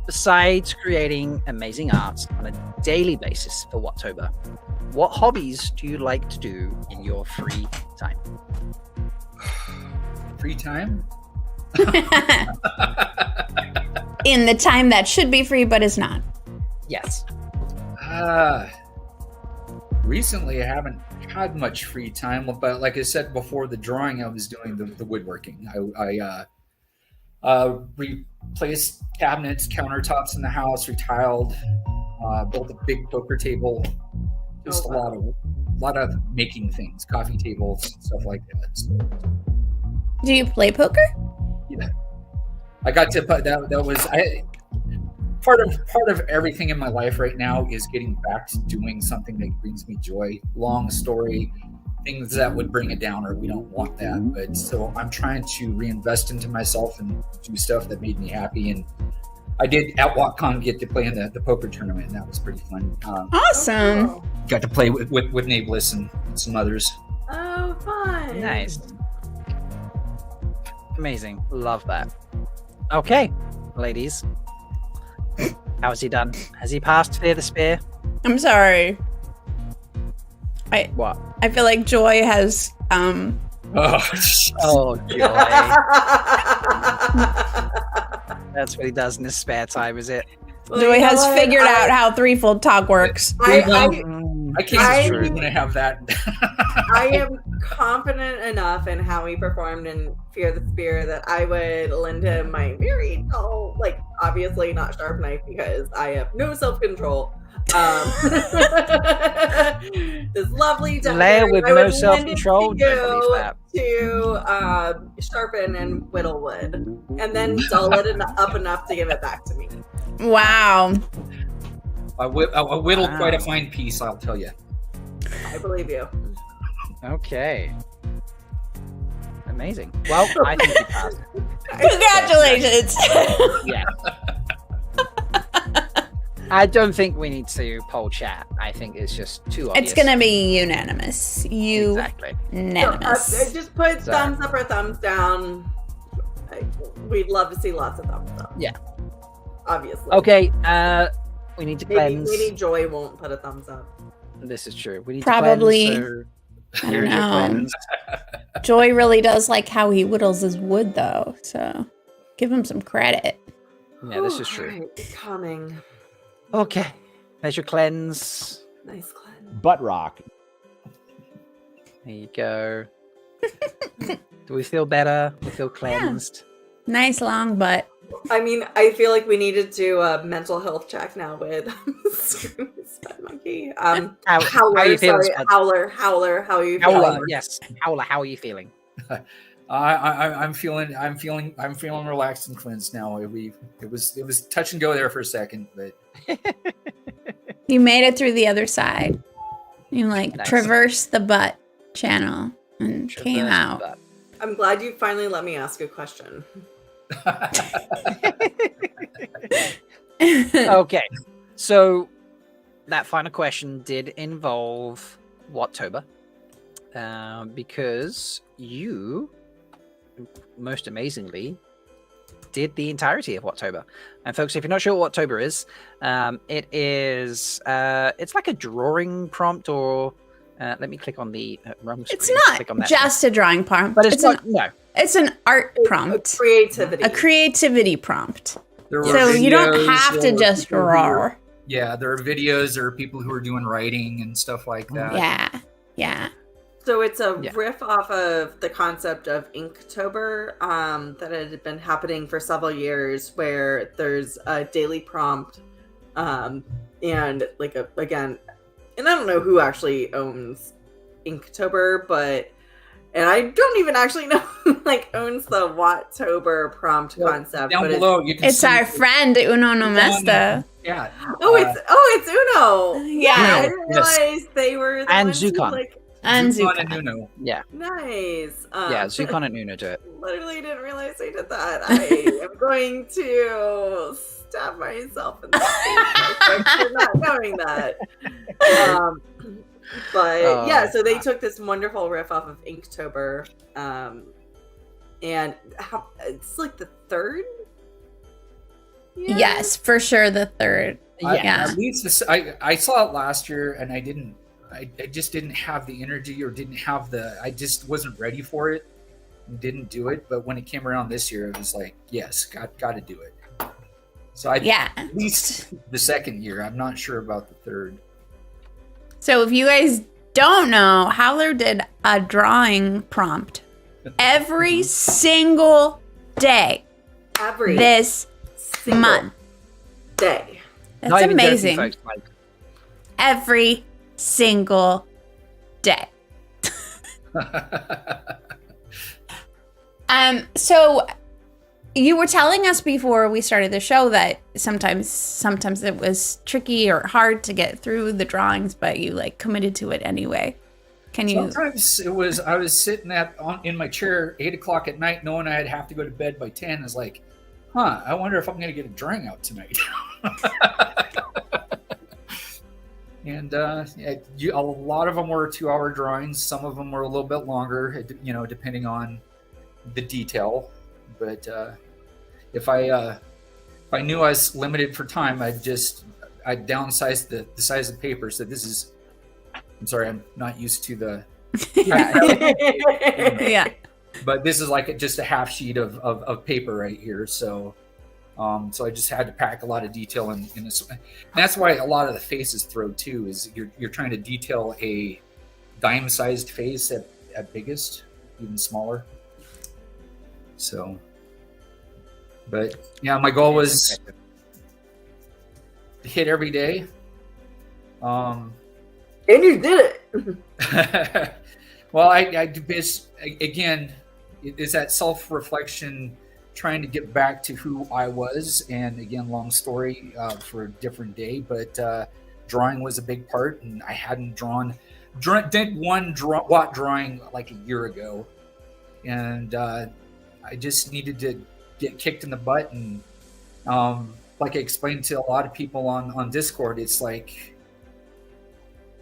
Besides creating amazing art on a daily basis for Wettober, what hobbies do you like to do in your free time? Free time? In the time that should be free but is not. Yes. Recently, I haven't had much free time, but like I said before, the drawing, I was doing the woodworking. I replaced cabinets, countertops in the house, retiled, built a big poker table, just Oh, a lot of making things, coffee tables, stuff like that. So, Do you play poker? yeah, I got to put that was part of everything in my life right now is getting back to doing something that brings me joy. Long story, things that would bring it down, or we don't want that. But so I'm trying to reinvest into myself and do stuff that made me happy. And I did at WatCon get to play in the poker tournament, and that was pretty fun. Awesome. Got to play with Nablus and some others. Oh, fun. Nice. Amazing. Love that. Okay, ladies. How has he done? Has he passed Fear the Spear? I'm sorry. What? I feel like Joy has Oh, joy. That's what he does in his spare time, is it? Well, Joy you know has what? figured out how threefold talk works. I I can't believe we're gonna have that. I am confident enough in how he performed in Fear the Spear that I would lend him my very dull, like obviously not sharp knife because I have no self-control. This lovely Leigh-A with I would no lend it self-control? to Don't believe that. To sharpen and whittle wood, and then dull it up enough to give it back to me. Wow. I whittled quite a fine piece, I'll tell you. I believe you. Okay. Amazing. Well, I think he passed. Congratulations. Yeah. I don't think we need to poll chat. I think it's just too obvious. It's gonna be unanimous. Exactly. Unanimous. Just put So- thumbs up or thumbs down. We'd love to see lots of thumbs up. Yeah. Obviously. Okay, we need to cleanse. Maybe Joy won't put a thumbs up. This is true. We need Probably. to cleanse. So I here's don't your know. cleanse. Joy really does like how he whittles his wood, though. So give him some credit. Yeah, this is Ooh, true. alright, coming. Okay, there's your cleanse. Nice cleanse. Butt rock. There you go. Do we feel better? We feel cleansed. Nice long butt. I mean, I feel like we needed to do a mental health check now with Spud Monkey. How Howler, are you feeling, sorry, Spud? Howler, how are you feeling? Howler, yes. Howler, how are you feeling? I'm feeling relaxed and cleansed now. It was touch and go there for a second, but You made it through the other side. You Nice. traversed the butt channel and came Traverse out. the I'm glad you finally let me ask a question. Okay, so that final question did involve Whattober, because you, most amazingly, did the entirety of Whattober. And folks, if you're not sure what Whattober is, it is it's like a drawing prompt, or let me click on the wrong screen. It's Click on not that just a drawing prompt, but it's not. no. It's an art prompt, Creativity. a creativity prompt. there were So you don't videos, have to there were just people who draw. were- Yeah, there are videos. There are people who are doing writing and stuff like that. Yeah. So it's a Yeah. riff off of the concept of Inktober that had been happening for several years, where there's a daily prompt, and like again, and I don't know who actually owns Inktober, and I don't even actually know who like owns the Whattober prompt Well, concept. Down but below, you can It's see our friend Uno Nomesta. Yeah. it's Uno. Yeah. I didn't Yes. realize they were the And ones who, Zukon. like, And Zukon and Zuka. Nuno. Yeah, nice. yeah. Zukon and Nuno do it. Literally didn't realize I did that. I am going to stab myself in the face for not knowing that. But yeah, so they took this wonderful riff off of Inktober, and it's like the third. year? Yes, for sure the third. Yeah. At least I saw it last year, and I just didn't have the energy, or didn't have I just wasn't ready for it, and didn't do it. But when it came around this year, it was like, yes, got to do it. So at least the second year. I'm not sure about the third. So if you guys don't know, Howler did a drawing prompt every single day Every this single month. day. That's Not even joking, amazing. folks, like, Every single day. So you were telling us before we started the show that sometimes it was tricky or hard to get through the drawings, but you like committed to it anyway. Can you? Sometimes I was sitting in my chair 8 o'clock at night, knowing I'd have to go to bed by 10. I was like, I wonder if I'm going to get a drawing out tonight. And a lot of them were 2-hour drawings. Some of them were a little bit longer, depending on the detail. But if I knew I was limited for time, I'd downsized the size of the paper. So this is, I'm sorry, I'm not used to the. Yeah. But this is like just a half sheet of paper right here. So I just had to pack a lot of detail in this. And that's why a lot of the faces throw too, is you're trying to detail a dime-sized face at biggest, even smaller. So, but yeah, my goal was to hit every day. And you did it. Well, I again, is that self-reflection, trying to get back to who I was. And again, long story for a different day, but drawing was a big part, and I hadn't did one lot drawing like a year ago, and I just needed to get kicked in the butt. And like I explained to a lot of people on Discord, it's like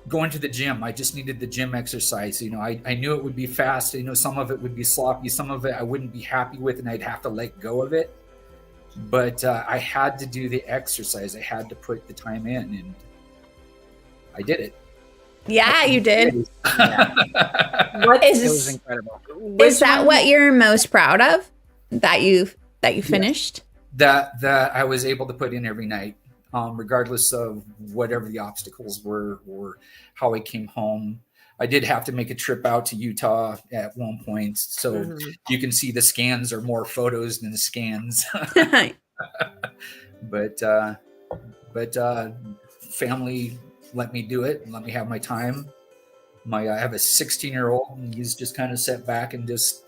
going to the gym. I just needed the gym exercise. I knew it would be fast. Some of it would be sloppy. Some of it I wouldn't be happy with, and I'd have to let go of it. But I had to do the exercise. I had to put the time in, and I did it. Yeah, you did. Yeah. It was incredible. Is that what you're most proud of? That you finished? That I was able to put in every night. Regardless of whatever the obstacles were or how I came home. I did have to make a trip out to Utah at one point. So you can see the scans are more photos than the scans. But family let me do it and let me have my time. I have a 16-year-old, and he's just kind of sat back and just,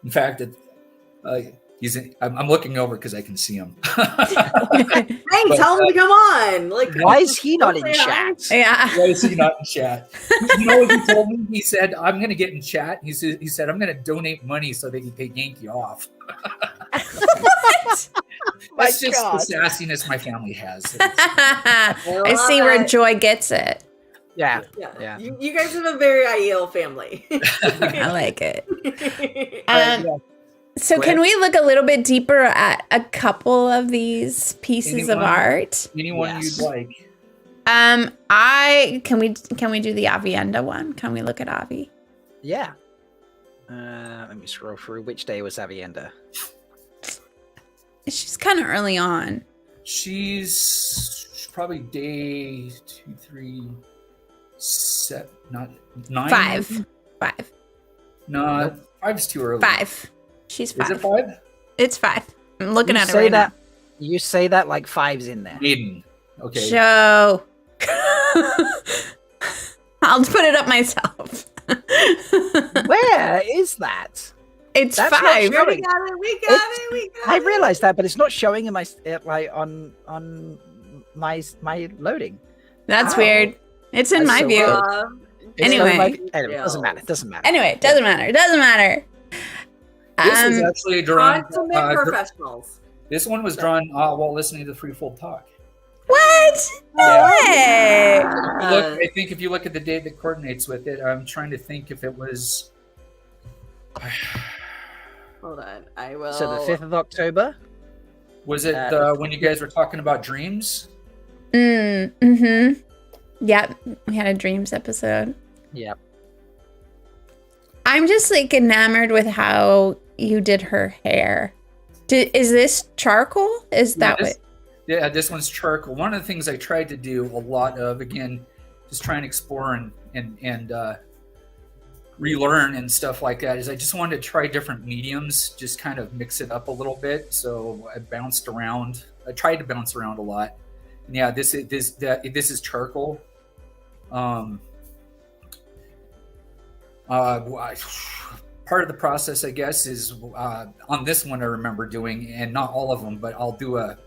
in fact, I'm looking over because I can see him. Hey, tell him to come on. Like, why is he not in chat? Yeah. Why is he not in chat? You know what he told me? He said, I'm going to get in chat. He said, I'm going to donate money so they can yank you off. What? That's just the sassiness my family has. I see where Joy gets it. Yeah. You guys have a very ideal family. I like it. Yeah. So can we look a little bit deeper at a couple of these pieces of art? Anyone you'd like. Can we do the Avienda one? Can we look at Avi? Yeah. Let me scroll through. Which day was Avienda? She's kind of early on. She's probably day 2, 3, 7, not 9. 5. 5. No, Nope. 5's too early. 5. She's 5. Is it 5? It's 5. I'm looking at it say right that, now. You say that like 5's in there. Maiden. Okay. Show. I'll put it up myself. Where is that? It's That's not 5. showing. We got it. I realized that, but it's not showing in my on my loading. That's Wow. weird. It's in That's my so view. weird. It's Anyway. showing anyway, doesn't matter. Doesn't matter. Anyway, doesn't matter. This is actually drawn. Consummate professionals. This one was drawn while listening to the Freefold talk. What? No way. I think if you look at the date that coordinates with it, I'm trying to think if it was. Hold on, I will. So the 5th of October. Was it when you guys were talking about dreams? Mm-hmm. Yep. We had a dreams episode. Yep. I'm just like enamored with how you did her hair. Is this charcoal? Is that what? Yeah, this one's charcoal. One of the things I tried to do a lot of, again, just try and explore and relearn and stuff like that, is I just wanted to try different mediums, just kind of mix it up a little bit. So I bounced around. I tried to bounce around a lot. And yeah, this is charcoal. Part of the process, I guess, is on this one I remember doing, and not all of them, but I'll do a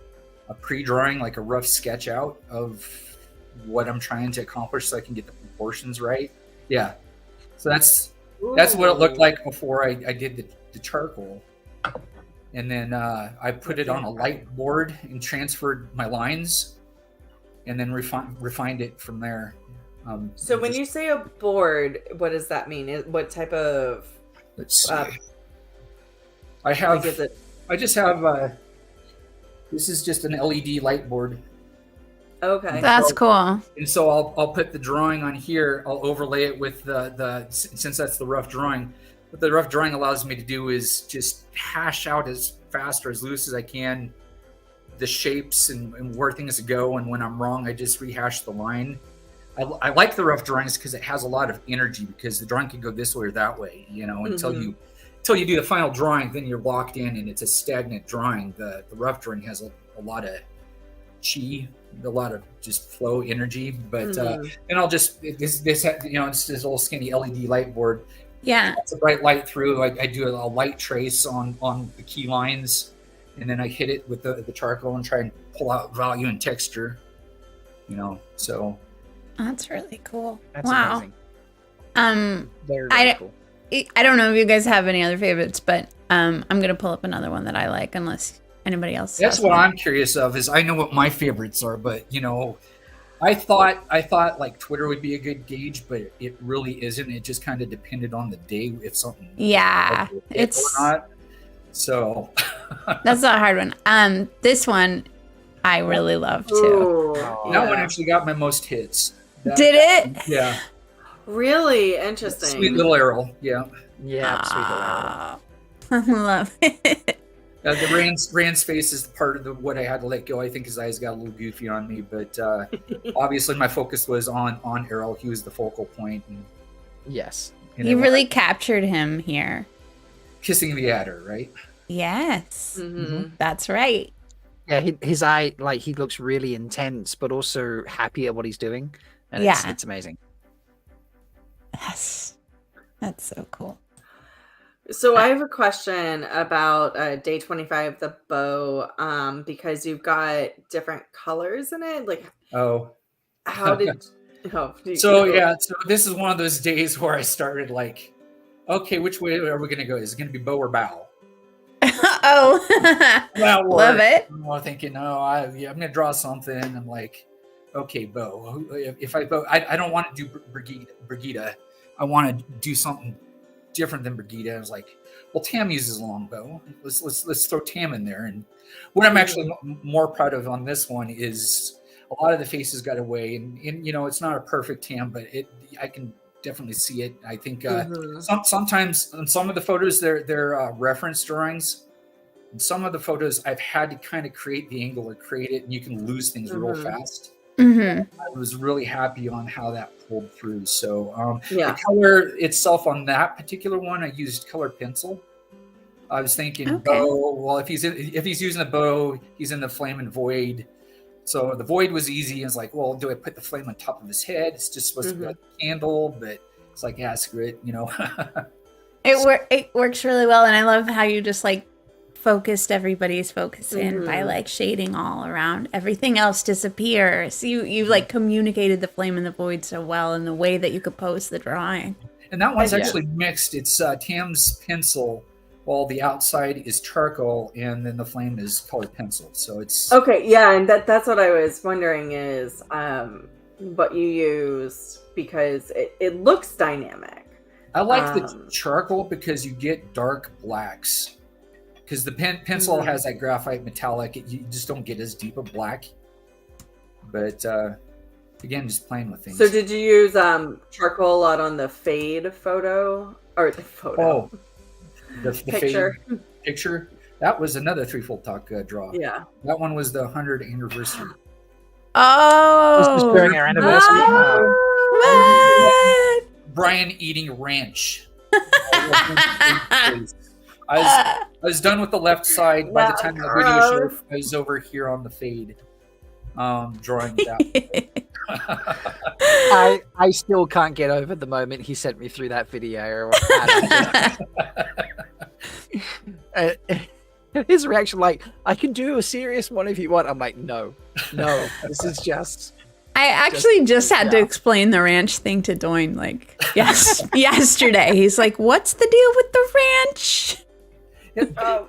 pre-drawing, like a rough sketch out of what I'm trying to accomplish so I can get the proportions right. Yeah. So that's what it looked like before I did the charcoal. and then I put it on a light board and transferred my lines, and then refined it from there. So when you say a board, what does that mean? What type of? Let's see. I just have. This is just an LED light board. Okay. That's cool. And so I'll put the drawing on here. I'll overlay it with the since that's the rough drawing. What the rough drawing allows me to do is just hash out as fast or as loose as I can the shapes and where things go. And when I'm wrong, I just rehash the line. I like the rough drawings because it has a lot of energy, because the drawing can go this way or that way, until you do the final drawing, then you're locked in and it's a stagnant drawing. The rough drawing has a lot of chi, a lot of just flow energy. But and I'll just it's this little skinny LED light board. Yeah, it's a bright light through. I do a light trace on the key lines, and then I hit it with the charcoal and try and pull out value and texture. So. That's really cool. That's wow. amazing. Very cool. I don't know if you guys have any other favorites, but I'm gonna pull up another one that I like, unless anybody else. That's what I'm curious of. Is I know what my favorites are, but I thought like Twitter would be a good gauge, but it really isn't. It just kind of depended on the day if something. Yeah, it's or not. So that's a hard one. This one I really love too. That one actually got my most hits. Did it? Yeah. Really interesting. Sweet little Errol. Yeah. Yeah. Sweet little Errol. I love it. The Rand's face is part of what I had to let go. I think his eyes got a little goofy on me, but obviously my focus was on Errol. He was the focal point. And, yes. You really captured him here. Kissing the adder, right? Yes. Mm-hmm. That's right. Yeah, his eye, like, he looks really intense, but also happy at what he's doing. And it's amazing. Yes. That's so cool. So I have a question about day 25, the bow, because you've got different colors in it. Like, how did? So this is one of those days where I started like, okay, which way are we going to go? Is it going to be bow or bow? Love it. I'm thinking, I'm going to draw something. I'm like, okay, bow. If I bow, I don't want to do Brigida. I want to do something different than Brigida. I was like, well, Tam uses longbow. Let's throw Tam in there. And what I'm actually more proud of on this one is a lot of the faces got away, and it's not a perfect Tam, but I can definitely see it. I think sometimes in some of the photos they're reference drawings. In some of the photos I've had to kind of create the angle or create it, and you can lose things real fast. I was really happy on how that pulled through. So the color itself on that particular one, I used colored pencil. I was thinking bow. Well, if he's using the bow, he's in the flame and void. So the void was easy. It's like, well, do I put the flame on top of his head? It's just supposed to be like a candle, but it's like, yeah, screw it, It works really well, and I love how you just like focused everybody's focus in by like shading all around. Everything else disappears. You like communicated the flame and the void so well in the way that you could pose the drawing. And that one's actually mixed. It's Tam's pencil, while the outside is charcoal, and then the flame is colored pencil. So it's and that's what I was wondering is what you used, because it looks dynamic. I like the charcoal because you get dark blacks. Because the pencil has that graphite metallic, you just don't get as deep a black. But again, just playing with things. So did you use charcoal a lot on the fade photo, or the photo? The picture. Picture. That was another Threefold Talk draw. Yeah. That one was the 100th anniversary. This is during our anniversary. What? Brian eating ranch. I was done with the left side by the time the video showed. I was over here on the fade, drawing that. I still can't get over the moment he sent me through that video. His reaction, like, I can do a serious one if you want. I'm like, no, this is just. I actually just had to explain the ranch thing to Doyne, like, yesterday. He's like, what's the deal with the ranch? Oh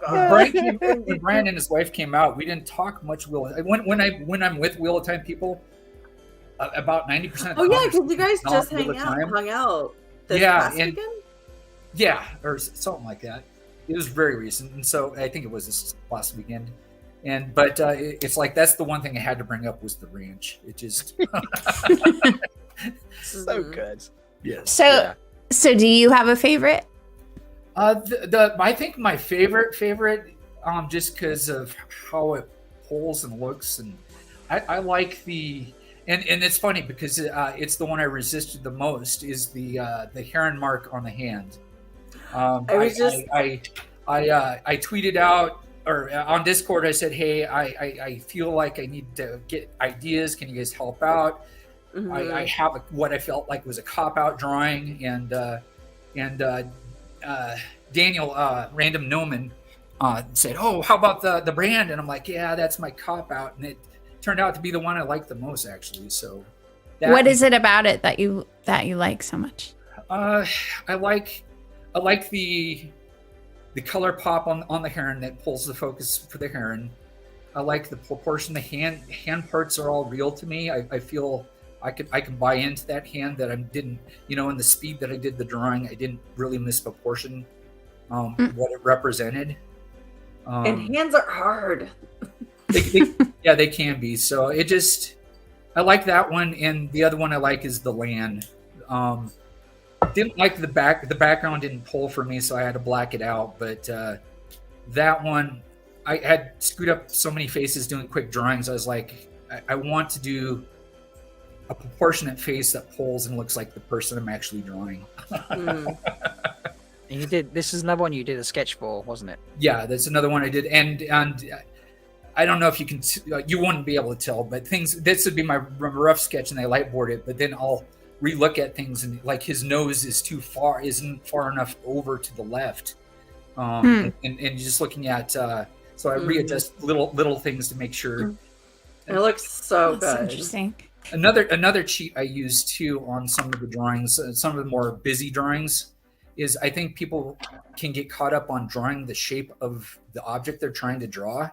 When Brian and his wife came out, we didn't talk much. When I'm with Wheel of Time people, about 90% of the Oh yeah, because you guys just Wheel of Time. hung out this Yeah, past and- weekend. Yeah, or something like that. It was very recent, and so I think it was this last weekend. But it's like that's the one thing I had to bring up was the ranch. It just So good. yes. So do you have a favorite? I think my favorite, just because of how it pulls and looks, and I like the, and it's funny because it's the one I resisted the most is the heron mark on the hand. I tweeted out or on Discord. I said, "Hey, I feel like I need to get ideas. Can you guys help out?" Mhm. I have what I felt like was a cop-out drawing, and Daniel Random Noman said, "Oh, how about the brand?" And I'm like, "Yeah, that's my cop-out," and it turned out to be the one I liked the most, actually. So, What is it about it that you like so much? I like the color pop on the heron that pulls the focus for the heron. I like the proportion. The hand parts are all real to me. I feel I can buy into that hand that I didn't, in the speed that I did the drawing, I didn't really misproportion what it represented. And hands are hard. They can be. So I like that one, and the other one I like is the land. Didn't like the background didn't pull for me, so I had to black it out. But that one, I had screwed up so many faces doing quick drawings. I was like, I want to do a proportionate face that pulls and looks like the person I'm actually drawing. Mm. And you did. This is another one you did a sketch for, wasn't it? Yeah, that's another one I did, and I don't know if you can, you wouldn't be able to tell, but this would be my rough sketch, and I lightboard it. But then I'll relook at things, and like his nose isn't far enough over to the left, and just looking at. So I readjust little things to make sure. It looks so That's good. interesting. Another cheat I use too on some of the drawings, some of the more busy drawings, is I think people can get caught up on drawing the shape of the object they're trying to draw.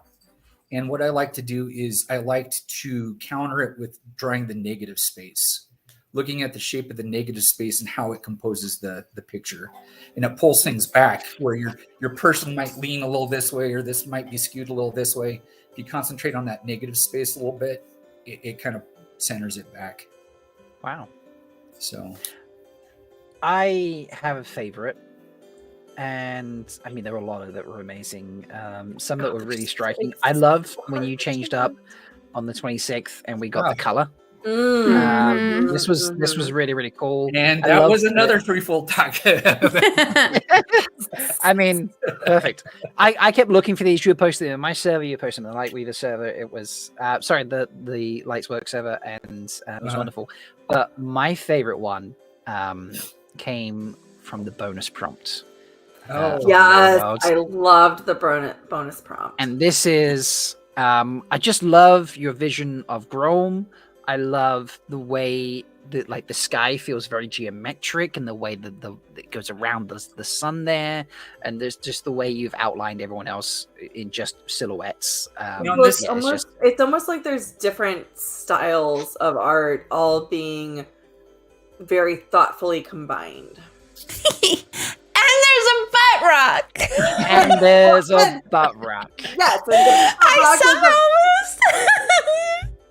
And what I like to do is I like to counter it with drawing the negative space, looking at the shape of the negative space and how it composes the picture. And it pulls things back where your person might lean a little this way, or this might be skewed a little this way. If you concentrate on that negative space a little bit, it kind of centers it back. Wow. So I have a favorite, and I mean there were a lot of that were amazing. Some that were really striking. I love when you changed up on the 26th and we got the color. This was really, really cool. And that was another threefold talk. I mean, perfect. I kept looking for these. You were posting them in my server, you were posting them in the Lightweaver server. It was the Lightswork server, and it was wonderful. But my favorite one came from the bonus prompt. Yes, I loved the bonus prompt. And this is I just love your vision of Grom. I love the way that the sky feels very geometric, and the way that it goes around the sun there, and there's just the way you've outlined everyone else in just silhouettes. It's almost like there's different styles of art all being very thoughtfully combined. And there's a butt rock. And there's a butt rock. Yes, I saw almost.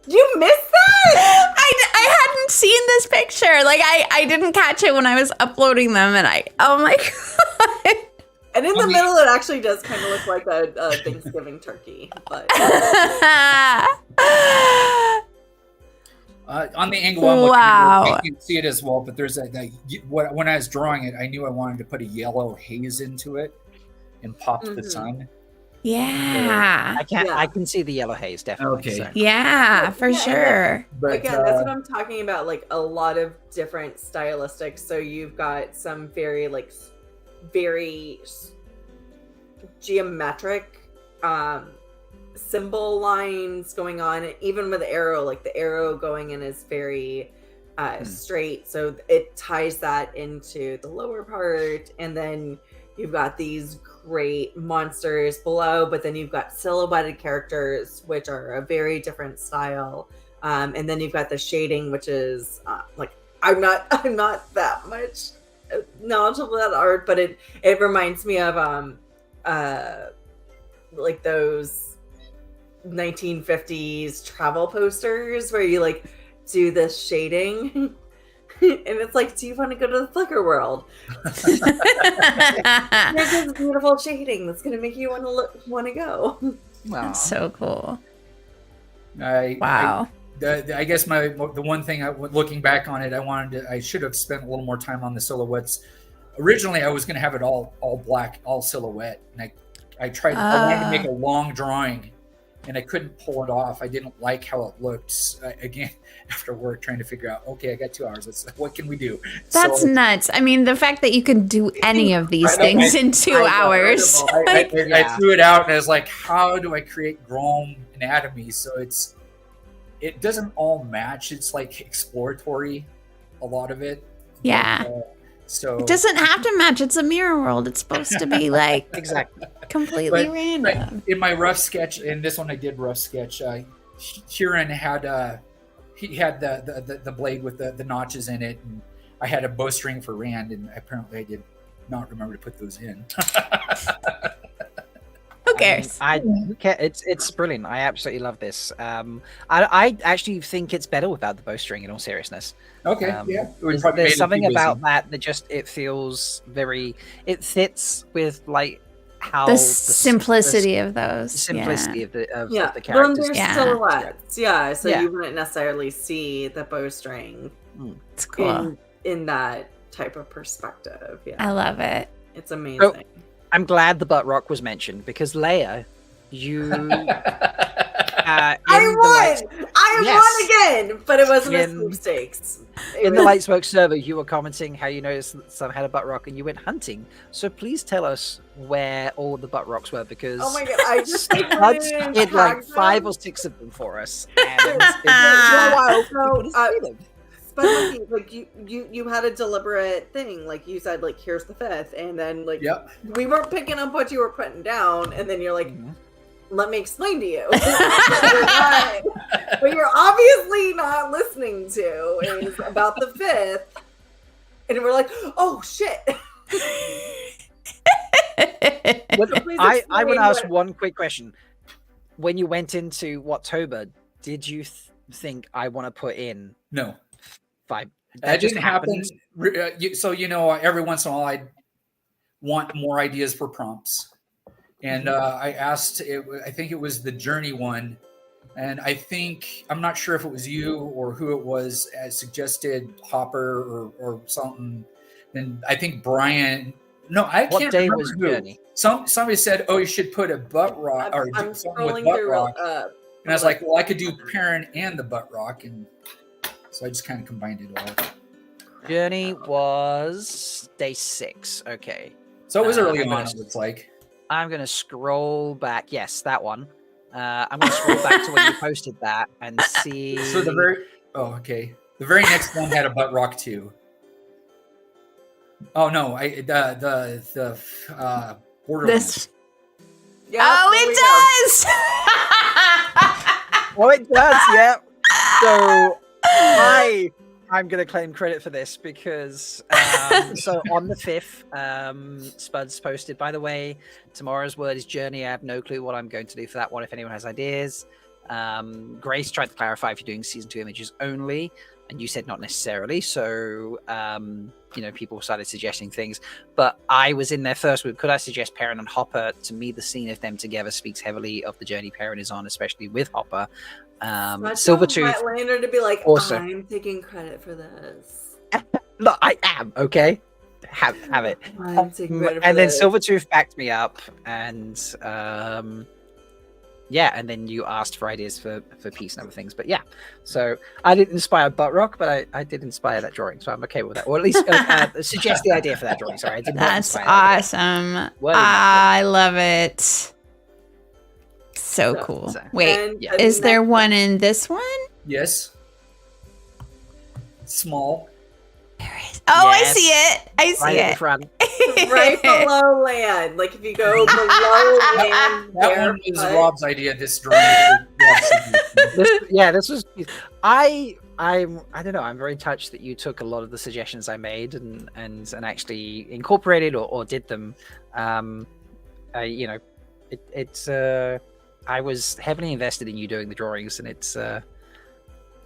You missed that? I hadn't seen this picture. I didn't catch it when I was uploading them, and oh my god. And in the middle, it actually does kind of look like a Thanksgiving turkey. But on the angle I'm looking at, you can see it as well. But there's when I was drawing it, I knew I wanted to put a yellow haze into it and pop the sun. Yeah. I can see the yellow haze, definitely. Okay. So. Yeah, for sure. But again, that's what I'm talking about. Like a lot of different stylistics. So you've got some very geometric symbol lines going on, even with the arrow. Like the arrow going in is very straight, so it ties that into the lower part, and then you've got these great monsters below, but then you've got silhouetted characters, which are a very different style. And then you've got the shading, which is like, I'm not that much knowledgeable about art, but it reminds me of like those 1950s travel posters where you like do this shading. And it's like, do you want to go to the Flickr world? There's this beautiful shading that's going to make you want to go. Wow. That's so cool. Wow. I guess the one thing, looking back on it, I should have spent a little more time on the silhouettes. Originally, I was going to have it all black, all silhouette, and I tried. I wanted to make a long drawing, and I couldn't pull it off. I didn't like how it looked. Again, after work, trying to figure out, okay, I got 2 hours. What can we do? That's nuts. I mean, the fact that you can do any of these things in 2 hours. I threw it out, and I was like, how do I create Grom anatomy so it doesn't all match? It's like exploratory, a lot of it. Yeah. So it doesn't have to match. It's a mirror world. It's supposed to be like exactly completely random. In my rough sketch, in this one I did rough sketch, Kieran had he had the blade with the notches in it, and I had a bowstring for Rand, and apparently I did not remember to put those in. Who cares? It's brilliant. I absolutely love this. I actually think it's better without the bowstring, in all seriousness. Okay, yeah. There's something about that just it feels it fits with like how the simplicity of those. The simplicity of the characters. Well, there's silhouettes. Yeah, so you wouldn't necessarily see the bowstring. It's cool in that type of perspective. Yeah, I love it. It's amazing. So, I'm glad the butt rock was mentioned because Leigh-A, you. I won again, but it wasn't a sweepstakes. In the Light Smoke server, you were commenting how you noticed that some had a butt rock and you went hunting. So please tell us where all the butt rocks were, because oh my god, I just hid like 5 or 6 of them for us. And Especially like you had a deliberate thing, like you said, like here's the 5th, and then like we weren't picking up what you were putting down, and then you're like, let me explain to you. What you're obviously not listening to is about the 5th, and we're like, oh shit. I would ask one quick question. When you went into Wettober, did you think I want to put in 5? That just happened. So every once in a while I want more ideas for prompts, and I asked. I think it was the Journey one, and I'm not sure if it was you or who it was suggested Hopper or something. And I think Brian. No, I can't. What day remember was who. Journey? Somebody said, "Oh, you should put a butt rock or I'm something with scrolling butt through rock." And I was like, "Well, I could do Perrin and the butt rock," and so I just kind of combined it all. Journey was day 6. Okay. So it was early on, it looks like. I'm going to scroll back. Yes, that one. I'm going to scroll back to when you posted that and see. So the very next one had a butt rock too. Oh no, the Borderlands. It does. Oh, it does. Yeah. So I'm going to claim credit for this because so on the 5th, Spuds posted, by the way, tomorrow's word is Journey. I have no clue what I'm going to do for that one if anyone has ideas. Grace tried to clarify if you're doing season 2 images only, and you said not necessarily. So, people started suggesting things, but I was in there first with, could I suggest Perrin and Hopper? To me, the scene of them together speaks heavily of the journey Perrin is on, especially with Hopper. Silvertooth. Wetlander to be like, also, I'm taking credit for this. Look, I am, okay? Have it. I'm taking credit for and then this. Silvertooth backed me up, and and then you asked for ideas for peace and other things. But yeah, so I didn't inspire butt rock, but I did inspire that drawing, so I'm okay with that. Or at least suggest the idea for that drawing. Sorry, I did not. That's awesome. I love it. So cool. Wait, is there one in this one? Yes. Small. There is. Oh, I Yes. see it. I see Right at the it. front. Right below land. Like if you go below land, That one was barefoot. Rob's idea. This drawing. This was. I don't know. I'm very touched that you took a lot of the suggestions I made and actually incorporated or did them. You know, it's. I was heavily invested in you doing the drawings, and it's.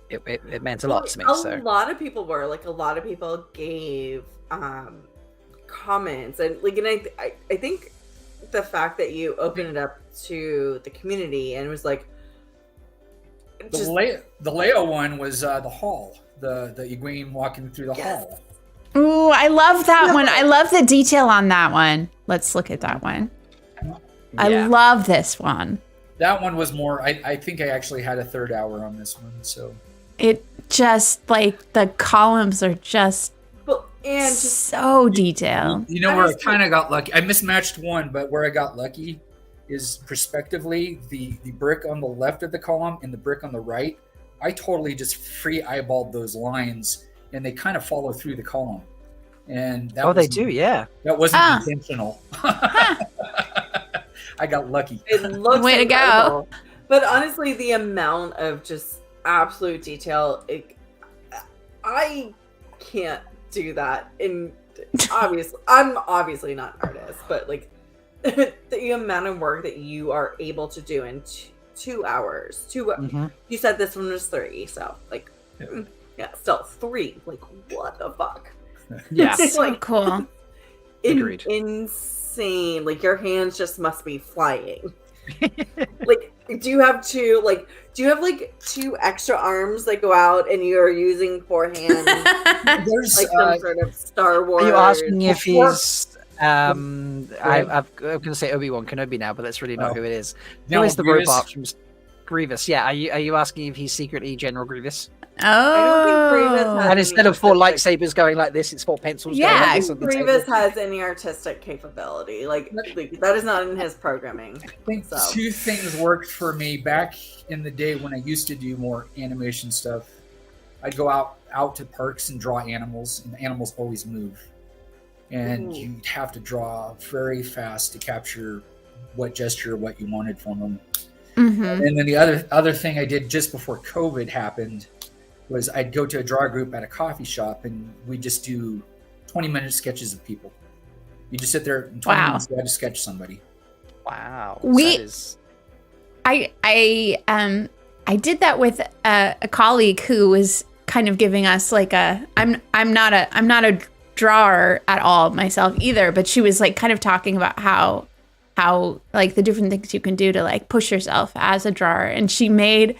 It meant a lot to me. A So lot of people were like, a lot of people gave comments, and like, and I think the fact that you opened it up to the community and was like, just, The Leigh-A one was the hall, the Egwene walking through the hall. Ooh, I love that one. I love the detail on that one. Let's look at that one. I love this one. That one was more. I think I actually had a third hour on this one. So It just like the columns are just and just so detailed. you know where I kind of got lucky. I mismatched one, but where I got lucky is prospectively the brick on the left of the column and the brick on the right. I totally just free eyeballed those lines, and they kind of follow through the column. And that they do, yeah. That wasn't intentional. I got lucky. it looks Way to incredible. go. But honestly, the amount of just absolute detail, I can't do that. And obviously, I'm obviously not an artist, but like the amount of work that you are able to do in 2 hours. You said this one was 3, so like, yeah, still 3. Like, what the fuck? Yeah. It's So like cool. Agreed. Insane. Like your hands just must be flying. Like, do you have 2 extra arms that go out and you are using 4 hands? There's Like some sort of Star Wars. Are you asking if he's? I'm going to say Obi-Wan Kenobi now, but that's really not who it is. No, Who is the Grievous. robot from Grievous? Yeah. Are you asking if he's secretly General Grievous? Oh. Grievous has- And instead of 4 lightsabers going like this, it's 4 pencils. Yeah, going like I this don't on think the Grievous table. has any artistic capability. Like that is not in his programming. I think So. 2 things worked for me back in the day when I used to do more animation stuff. I'd go out to parks and draw animals, and the animals always move. And you'd have to draw very fast to capture what you wanted from them. Mm-hmm. And then the other thing I did just before COVID happened was I'd go to a draw group at a coffee shop, and we just do 20-minute sketches of people. You just sit there and 20 minutes, you had to sketch somebody. Wow. I did that with a colleague who was kind of giving us like I'm not a drawer at all myself either, but she was like kind of talking about how like the different things you can do to like push yourself as a drawer. And she made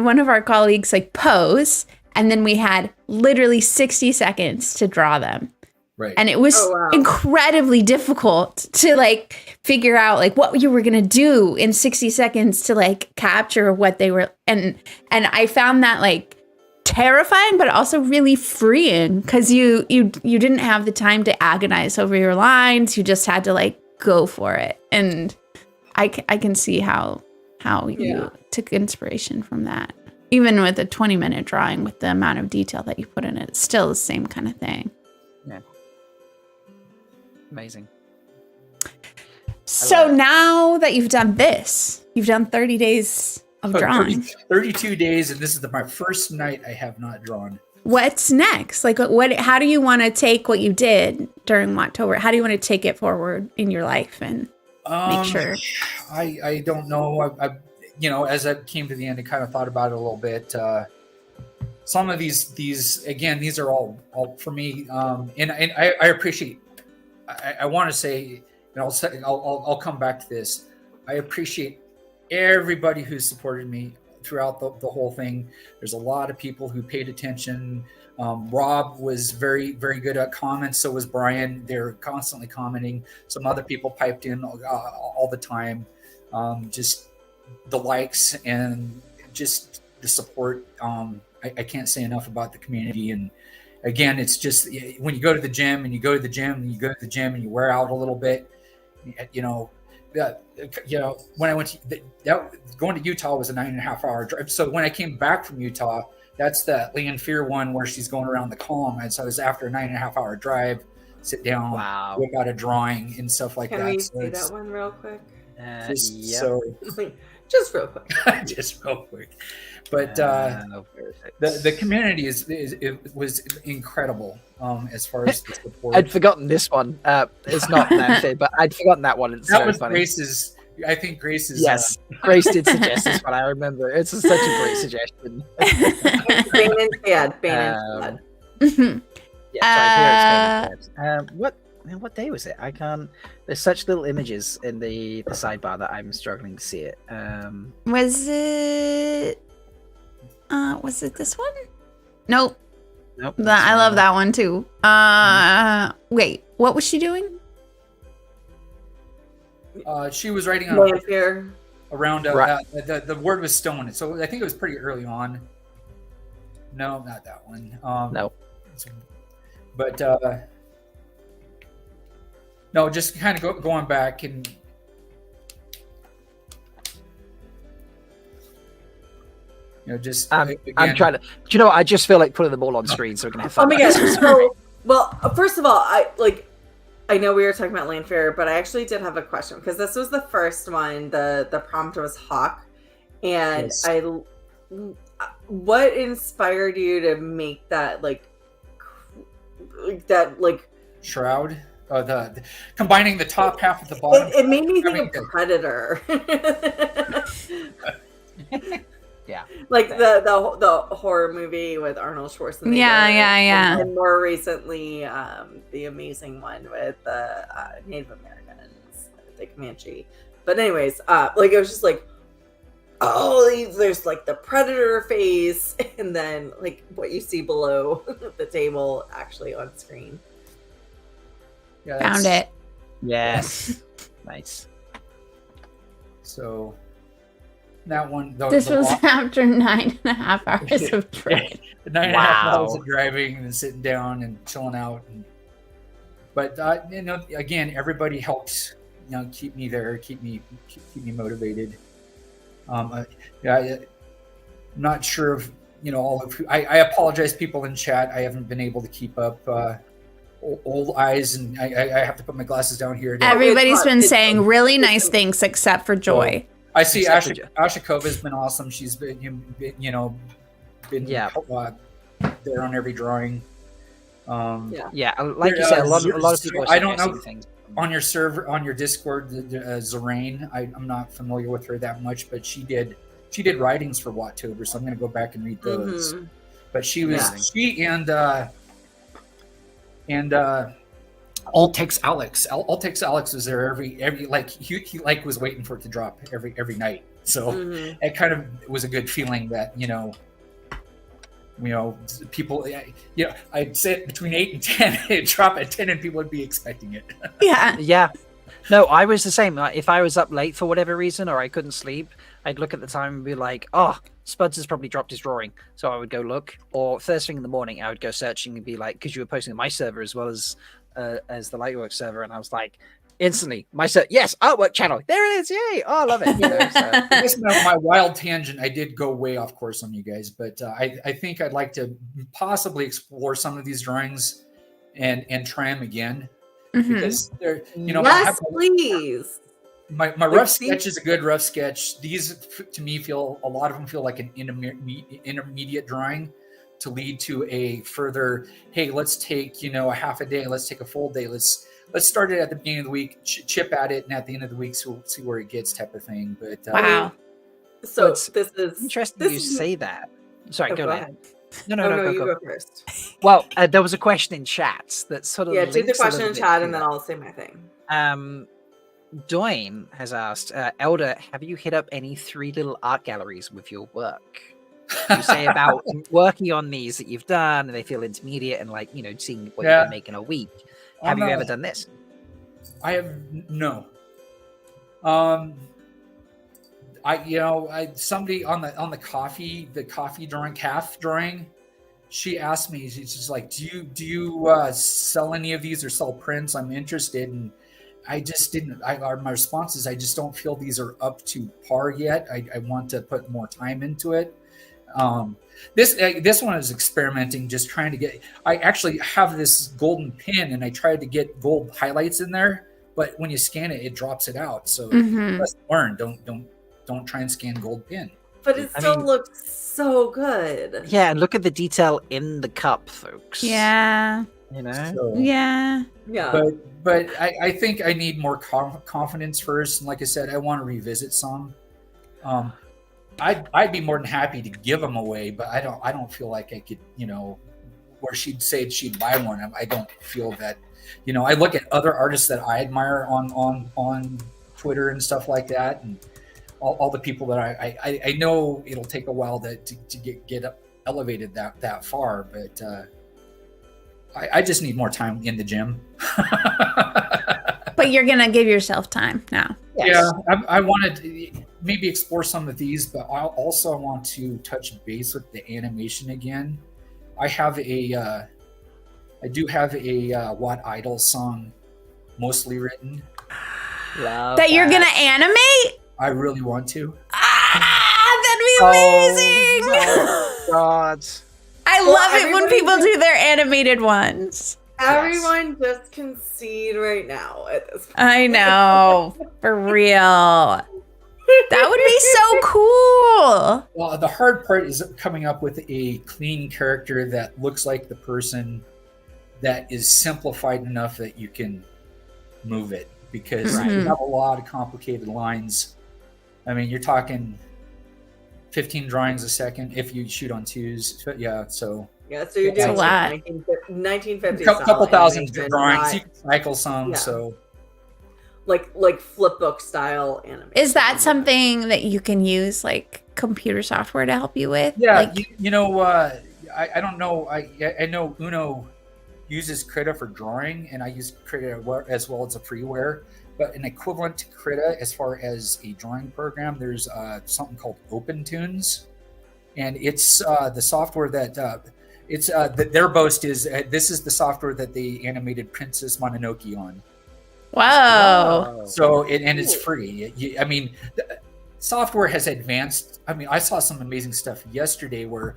one of our colleagues like pose, and then we had literally 60 seconds to draw them. Right. And it was incredibly difficult to like figure out like what you were going to do in 60 seconds to like capture what they were. And I found that like terrifying, but also really freeing, because you didn't have the time to agonize over your lines. You just had to like go for it. And I can see how you took inspiration from that. Even with a 20-minute drawing, with the amount of detail that you put in it, it's still the same kind of thing. Yeah. Amazing. So now that you've done this, you've done 30 days of drawing. 32 days, and this is my first night I have not drawn. What's next? Like, how do you want to take what you did during Inktober? How do you want to take it forward in your life and make sure? I don't know. I as I came to the end, I kind of thought about it a little bit. Some of these again, these are all for me. And I appreciate. I want to say, and I'll come back to this. I appreciate everybody who supported me throughout the whole thing. There's a lot of people who paid attention. Rob was very, very good at comments. So was Brian. They're constantly commenting. Some other people piped in all the time. Just the likes and just the support. I can't say enough about the community. And again, it's just when you go to the gym and you wear out a little bit, when I went to going to Utah was a 9.5 hour drive. So when I came back from Utah, that's the Land Fear one where she's going around the column. And so it was after a 9.5 hour drive, sit down, whip out a drawing and stuff like that. Can we so see that one real quick? Just real quick. But the community was incredible as far as the support. I'd forgotten this one. It's not that, but I'd forgotten that one. It's that so was funny. Grace's. I think Grace's. Yes, Grace did suggest this one. I remember. It's such a great suggestion. Bain&Chiad. Yeah, sorry, here it's Bain&Chiad. What day was it? I can't. There's such little images in the sidebar that I'm struggling to see it. Was it this one? Nope. I love that one too. Wait, what was she doing? She was writing around the word was stone, so I think it was pretty early on. No, not that one. No. But no, just kind of going back and just I'm trying to. Do you know what? I just feel like putting them all on screen so we can have fun. Oh my gosh! So, well, first of all, I know we were talking about Land Fair, but I actually did have a question because this was the first one. The prompt was hawk, and Yes. what inspired you to make that shroud. The combining the top half with the bottom. It made me think of Predator. Yeah, like the horror movie with Arnold Schwarzenegger. Yeah. And more recently, the amazing one with the Native Americans, the Comanche. But anyways, it was just like, there's like the Predator face, and then like what you see below the table actually on screen. Yeah, Found it. Yes. Nice. So that one. This was after 9.5 hours of driving. 9.5 hours of driving and sitting down and chilling out. But again, everybody helps. Keep me there, keep me motivated. I'm not sure if all of. I apologize, people in chat. I haven't been able to keep up. Old eyes, and I have to put my glasses down here. Everybody's been saying really nice things except for Joy. I see Ashikova has been awesome. She's been there on every drawing. Like you said, a lot of people. I don't know things. On your server, on your Discord, Zoraine. I'm not familiar with her that much, but she did writings for Wettober, so I'm going to go back and read those. Mm-hmm. But she and Altex Alex. Altex Alex was there every he was waiting for it to drop every night. So it kind of was a good feeling that people I'd say between 8 and 10 it'd drop at 10 and people would be expecting it. Yeah. No, I was the same. If I was up late for whatever reason or I couldn't sleep, I'd look at the time and be like, oh, Spuds has probably dropped his drawing. So I would go look. Or first thing in the morning, I would go searching and be like, because you were posting on my server as well as the Lightwork server. And I was like, instantly, yes, artwork channel. There it is. Yay. Oh, I love it. That's my wild tangent. I did go way off course on you guys, but I think I'd like to possibly explore some of these drawings and try them again. Because they're, yes, please. My rough sketch is a good rough sketch. These, to me, a lot of them feel like an intermediate drawing to lead to a further. Hey, let's take a half a day. Let's take a full day. Let's start it at the beginning of the week, chip at it, and at the end of the week, so see where it gets, type of thing. But wow. So this is interesting. You say that. Sorry, go ahead. No, you go first. Well, there was a question in chat that sort of do the question in chat and then I'll say my thing. Doyne has asked, Elder, have you hit up any 3 little art galleries with your work? You say about working on these that you've done and they feel intermediate and seeing what you can make in a week. Have you ever done this? I have no. Somebody on the coffee drawing, calf drawing, she asked me, she's just like, do you sell any of these or sell prints? I'm interested. I just didn't. My response is I just don't feel these are up to par yet. I want to put more time into it. This one is experimenting, just trying to get. I actually have this golden pin, and I tried to get gold highlights in there, but when you scan it, it drops it out. So let's learn. Don't try and scan gold pin. But it still looks so good. Yeah, and look at the detail in the cup, folks. Yeah. You know. So, Yeah. But I think I need more confidence first. And like I said, I want to revisit some. I'd be more than happy to give them away, but I don't feel like I could, where she'd say she'd buy one. I don't feel that, I look at other artists that I admire on Twitter and stuff like that, and all the people that I know it'll take a while to get elevated that far, but I just need more time in the gym. But you're gonna give yourself time now. Yes. Yeah, I wanted to maybe explore some of these, but I also want to touch base with the animation again. I do have a What Idol song mostly written. Love That you're gonna animate? I really want to. That'd be amazing! Oh, God. I love it when people do their animated ones. Everyone just concede right now at this point. I know. For real. That would be so cool. Well, the hard part is coming up with a clean character that looks like the person, that is simplified enough that you can move it, because you have a lot of complicated lines. I mean, you're talking 15 drawings a second if you shoot on twos. Yeah, so you're doing a lot. 1950s. A couple thousand drawings. Not, you can cycle some, so like flip book style animation. Is that something that you can use like computer software to help you with? yeah. Like, I don't know. I know Uno uses Krita for drawing, and I use Krita as well as a freeware. But an equivalent to Krita as far as a drawing program, there's something called OpenTunes, and it's the software that their boast is this is the software that they animated Princess Mononoke on. whoa. So it's free. The software has advanced. I mean, I saw some amazing stuff yesterday where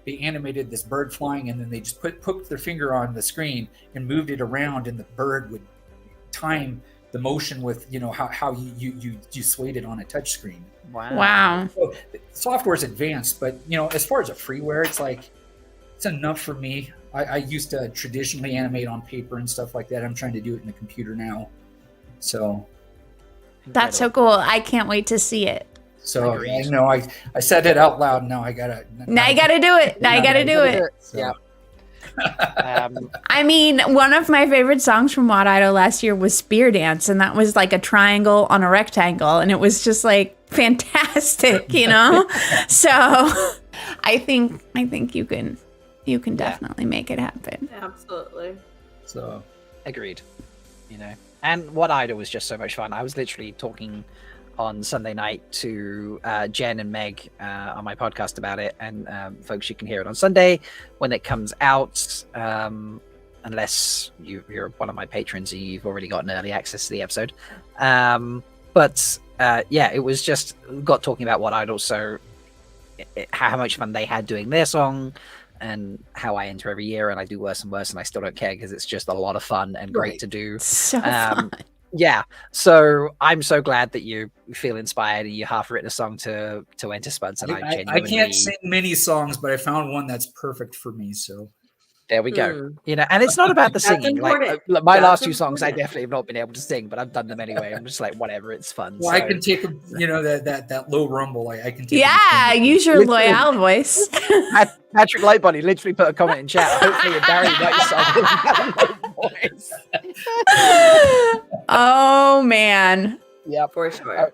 they animated this bird flying, and then they just put their finger on the screen and moved it around, and the bird would time the motion with how you swayed it on a touch screen. Wow. So software is advanced, but as far as a freeware, it's enough for me. I used to traditionally animate on paper and stuff like that. I'm trying to do it in the computer now. So That's so cool. I can't wait to see it. so I said it out loud. Now I gotta. Now you gotta do it. Now you gotta do it. So. Yeah. I mean, one of my favorite songs from What Idol last year was Spear Dance, and that was like a triangle on a rectangle, and it was just like fantastic, So I think you can definitely make it happen. Absolutely. So Agreed. And What Idol was just so much fun. I was literally talking on Sunday night to Jen and Meg on my podcast about it, and folks, you can hear it on Sunday when it comes out, unless you're one of my patrons and you've already gotten early access to the episode. But it was just got talking about What Idol, so how much fun they had doing their song, and how I enter every year and I do worse and worse, and I still don't care because it's just a lot of fun and great to do. So fun. Yeah, so I'm so glad that you feel inspired and you half written a song to enter Spuds, and I can't sing many songs, but I found one that's perfect for me. So there we go. And it's not about the singing. Like my last two songs, I definitely have not been able to sing, but I've done them anyway. I'm just like, whatever, it's fun. Well, I can take that low rumble. I can take. Yeah, use your Loyal voice. Patrick Lightbody literally put a comment in chat. Hopefully, Barry White voice. Oh man. Yeah, For sure.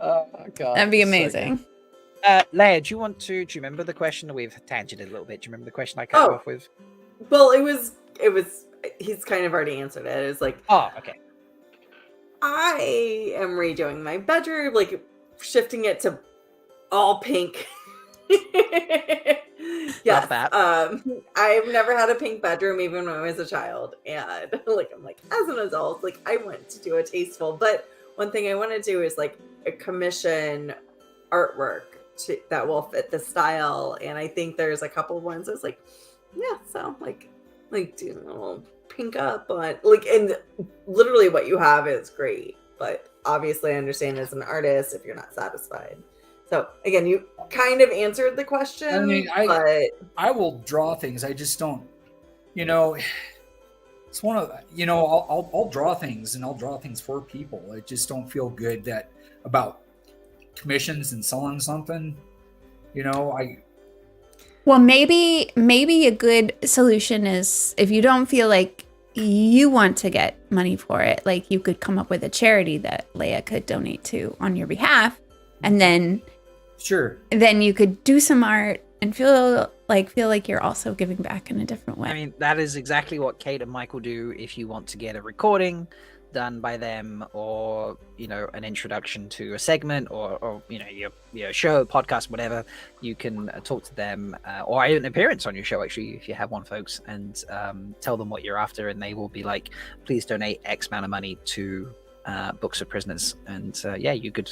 Oh God, That'd be amazing. Leigh-A, do you remember the question? We've tangented a little bit. Do you remember the question I cut you off with? Well, it was. He's kind of already answered it. It was like, Oh, okay. I am redoing my bedroom, like shifting it to all pink Yes. that. I've never had a pink bedroom, even when I was a child, and like I'm like, as an adult, like I want to do a tasteful. But one thing I want to do is like a commission artwork that will fit the style, and I think there's a couple of ones that's like, yeah, so like do a little pink up on like, and literally what you have is great, but obviously I understand as an artist if you're not satisfied. So again, you kind of answered the question. I mean, but I will draw things. I just don't, it's one of, I'll draw things and I'll draw things for people. I just don't feel good about commissions and selling something, Well, maybe a good solution is if you don't feel like you want to get money for it, like you could come up with a charity that Leigh-A could donate to on your behalf, and then you could do some art and feel like you're also giving back in a different way. I mean, that is exactly what Kate and Michael do if you want to get a recording done by them, or an introduction to a segment, or your show, podcast, whatever. You can talk to them, or an appearance on your show, actually, if you have one, folks, and tell them what you're after, and they will be like, please donate X amount of money to Books of Prisoners. And you could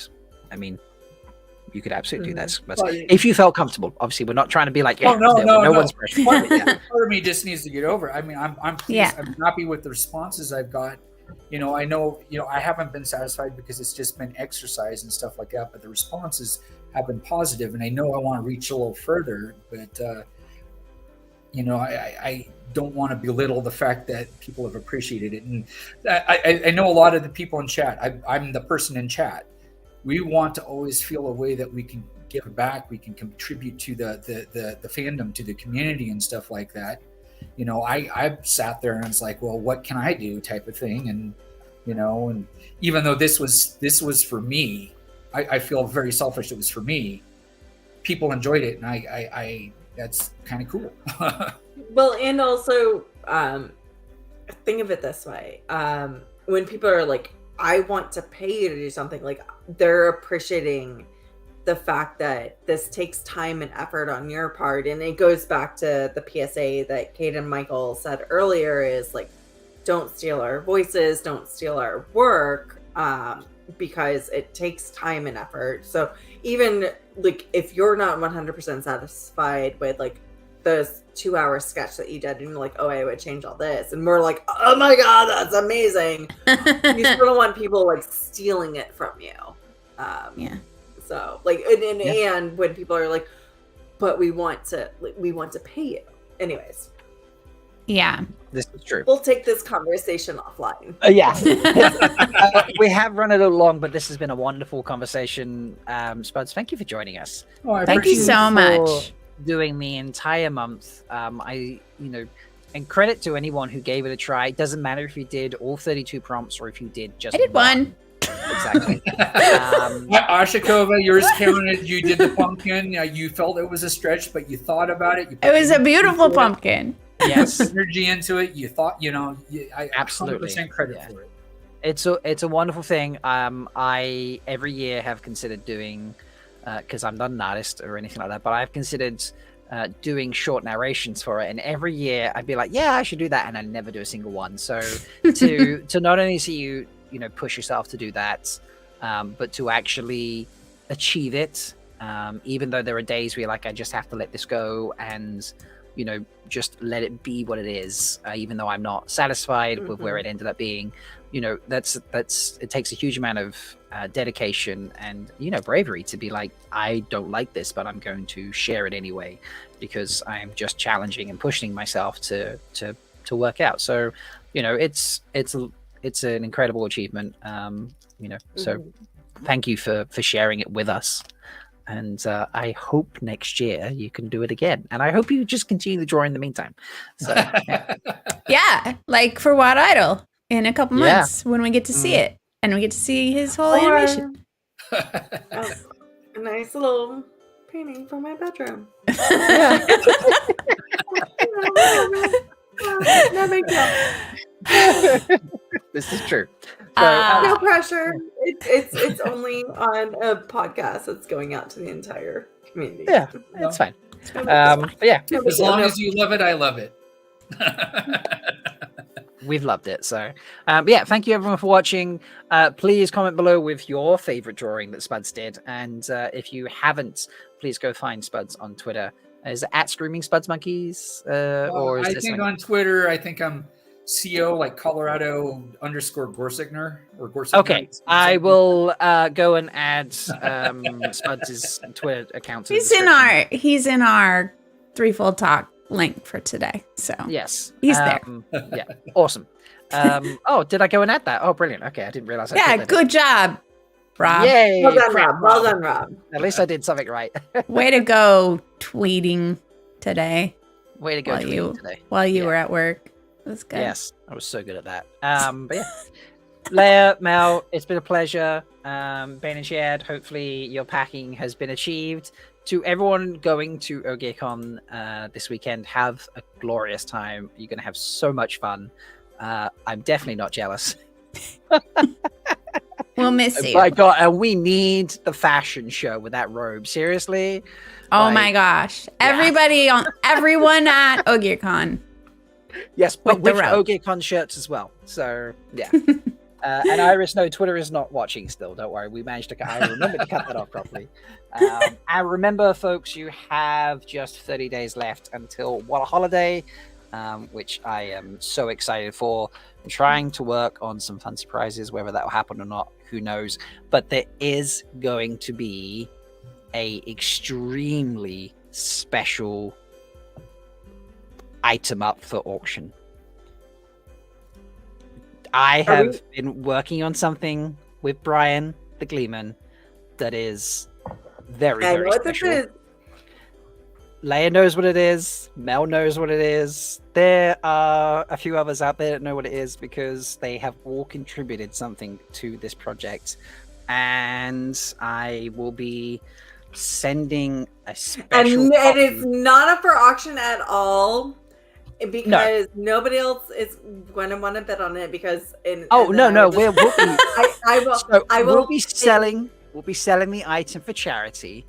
absolutely do that. That's if you felt comfortable. Obviously, we're not trying to be like, no one's pressure. Part of me just needs to get over it. I mean, I'm pleased. Yeah. I'm happy with the responses I've got. I know, I haven't been satisfied because it's just been exercise and stuff like that, but the responses have been positive, and I know I want to reach a little further, but I don't want to belittle the fact that people have appreciated it. And I know a lot of the people in chat, I'm the person in chat. We want to always feel a way that we can give back, we can contribute to the fandom, to the community and stuff like that. I sat there and was like, well, what can I do, type of thing. And, and even though this was for me, I feel very selfish. It was for me. People enjoyed it. And I that's kind of cool. Well, and also, think of it this way. When people are like, I want to pay you to do something, like they're appreciating the fact that this takes time and effort on your part. And it goes back to the PSA that Kate and Michael said earlier, is like, don't steal our voices, don't steal our work, because it takes time and effort. So even like if you're not 100% satisfied with like the 2-hour sketch that you did, and you're like, oh, I would change all this, and we're like, oh my god, that's amazing. You still don't want people like stealing it from you. So like, and when people are like, but we want to pay you. Anyways. Yeah. This is true. We'll take this conversation offline. We have run a little long, but this has been a wonderful conversation. Spuds, thank you for joining us. Thank you so much. Doing the entire month. And credit to anyone who gave it a try. It doesn't matter if you did all 32 prompts or if you did just I did one. Exactly. Ashikova, yours counted. You did the pumpkin. You felt it was a stretch, but you thought about it. It was a beautiful pumpkin. Yes. Energy into it. You thought, I absolutely 100% credit for it. It's a wonderful thing. I every year have considered doing, because I'm not an artist or anything like that, but I've considered doing short narrations for it, and every year I'd be like, yeah, I should do that, and I never do a single one. So to not only see you push yourself to do that, but to actually achieve it, even though there are days where you're like, I just have to let this go and just let it be what it is, even though I'm not satisfied with where it ended up being. That's it takes a huge amount of dedication and bravery to be like, I don't like this, but I'm going to share it anyway, because I'm just challenging and pushing myself to work out. So it's an incredible achievement. So thank you for sharing it with us. And I hope next year you can do it again. And I hope you just continue to draw in the meantime. So, yeah, like for Wild Idol in a couple months when we get to see it. And we get to see his whole animation. A nice little painting for my bedroom. No big deal. This is true. So, no pressure. It's only on a podcast that's going out to the entire community. Yeah, it's fine. But yeah, As long as you love it, I love it. we've loved it. So, but yeah, thank you everyone for watching. Please comment below with your favorite drawing that Spuds did, and if you haven't, please go find Spuds on Twitter. Is it at Screaming Spuds Monkeys? Or is I this think something- on Twitter, I think I'm CO like Colorado _ Gorsigner or Gorsigner. Okay, I will go and add Spuds' Twitter account. To the description. He's in our threefold talk link for today. So Yes, he's there. Yeah, awesome. Oh, did I go and add that? Oh, brilliant. Okay, I didn't realize. Yeah, good job, Rob. Yay! Well done, crap, Rob. Well done, Rob. At least I did something right. Way to go tweeting today Way to go while tweeting today. while you Yeah. were at work. It was good. Yes, I was so good at that. But yeah, Leigh-A, Mel, it's been a pleasure. Bain&Chiad, hopefully your packing has been achieved. To everyone going to OGearCon this weekend, have a glorious time. You're going to have so much fun. I'm definitely not jealous. We'll miss you. My God, and we need the fashion show with that robe. Seriously? Oh Like, my gosh. yeah. Everyone at OGearCon. Yes, but With the with robe. OGearCon shirts as well. So, yeah. And Iris, no, Twitter is not watching still. Don't worry. We managed to I remember to cut that off properly. And remember, folks, you have just 30 days left until What a Holiday, which I am so excited for. I'm trying to work on some fun surprises, whether that will happen or not, who knows. But there is going to be a extremely special item up for auction. I have been working on something with Brian the Gleeman that is very, I know very what this special. is. Leigh-A knows what it is. Mel knows what it is. There are a few others out there that know what it is because they have all contributed something to this project. And I will be sending a special And copy. it is not up for auction at all because nobody else is going to want to bet on it because we'll be I will we'll be selling the item for charity,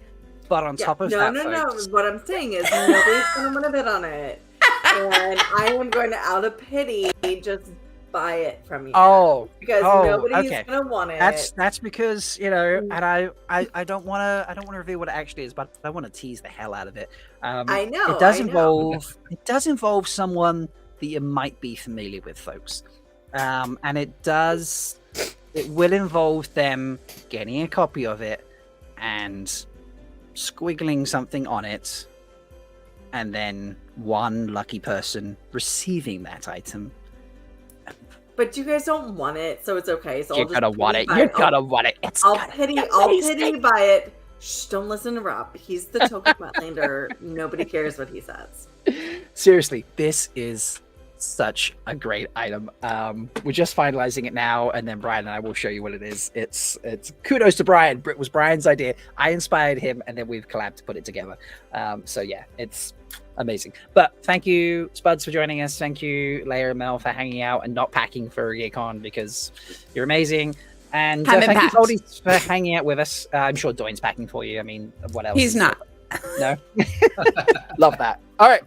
but on top of that, folks, what I'm saying is nobody's going to want to bet on it, and I am going to, out of pity, just buy it from you. Because nobody's okay. going to want it. That's because, you know, and I don't want to reveal what it actually is, but I want to tease the hell out of it. I know it does I know. involve someone that you might be familiar with, folks, and it will involve them getting a copy of it and squiggling something on it, and then one lucky person receiving that item. But you guys don't want it, so it's okay. So You're gonna want it. You're gonna want it. I'll pity buy it. Shh, don't listen to Rob. He's the token Wetlander. Nobody cares what he says. Seriously, this is such a great item. We're just finalizing it now, and then Brian and I will show you what it is. It's kudos to Brian. It was Brian's idea. I inspired him, and then we've collabed to put it together. So yeah, it's amazing. But thank you, Spuds, for joining us. Thank you, Leigh-A and Mel, for hanging out and not packing for GearCon because you're amazing. And thank you, Goldie, for hanging out with us. I'm sure Doine's packing for you. I mean, what else? He's not. No. Love that. All right,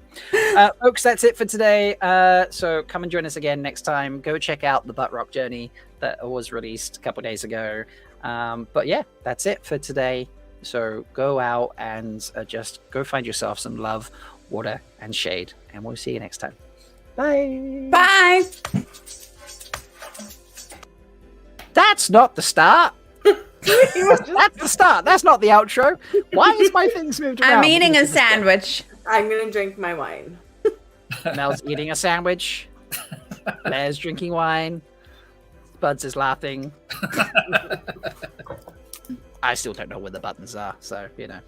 folks, that's it for today. So come and join us again next time. Go check out the Butt Rock Journey that was released a couple days ago. But yeah, that's it for today. So go out and just go find yourself some love, water, and shade. And we'll see you next time. Bye. Bye. That's not the start. That's the start. That's not the outro. Why is my things moved around? I'm eating a sandwich. I'm going to drink my wine. Mel's eating a sandwich. Leigh-A's drinking wine. Spuds is laughing. I still don't know where the buttons are, so, you know.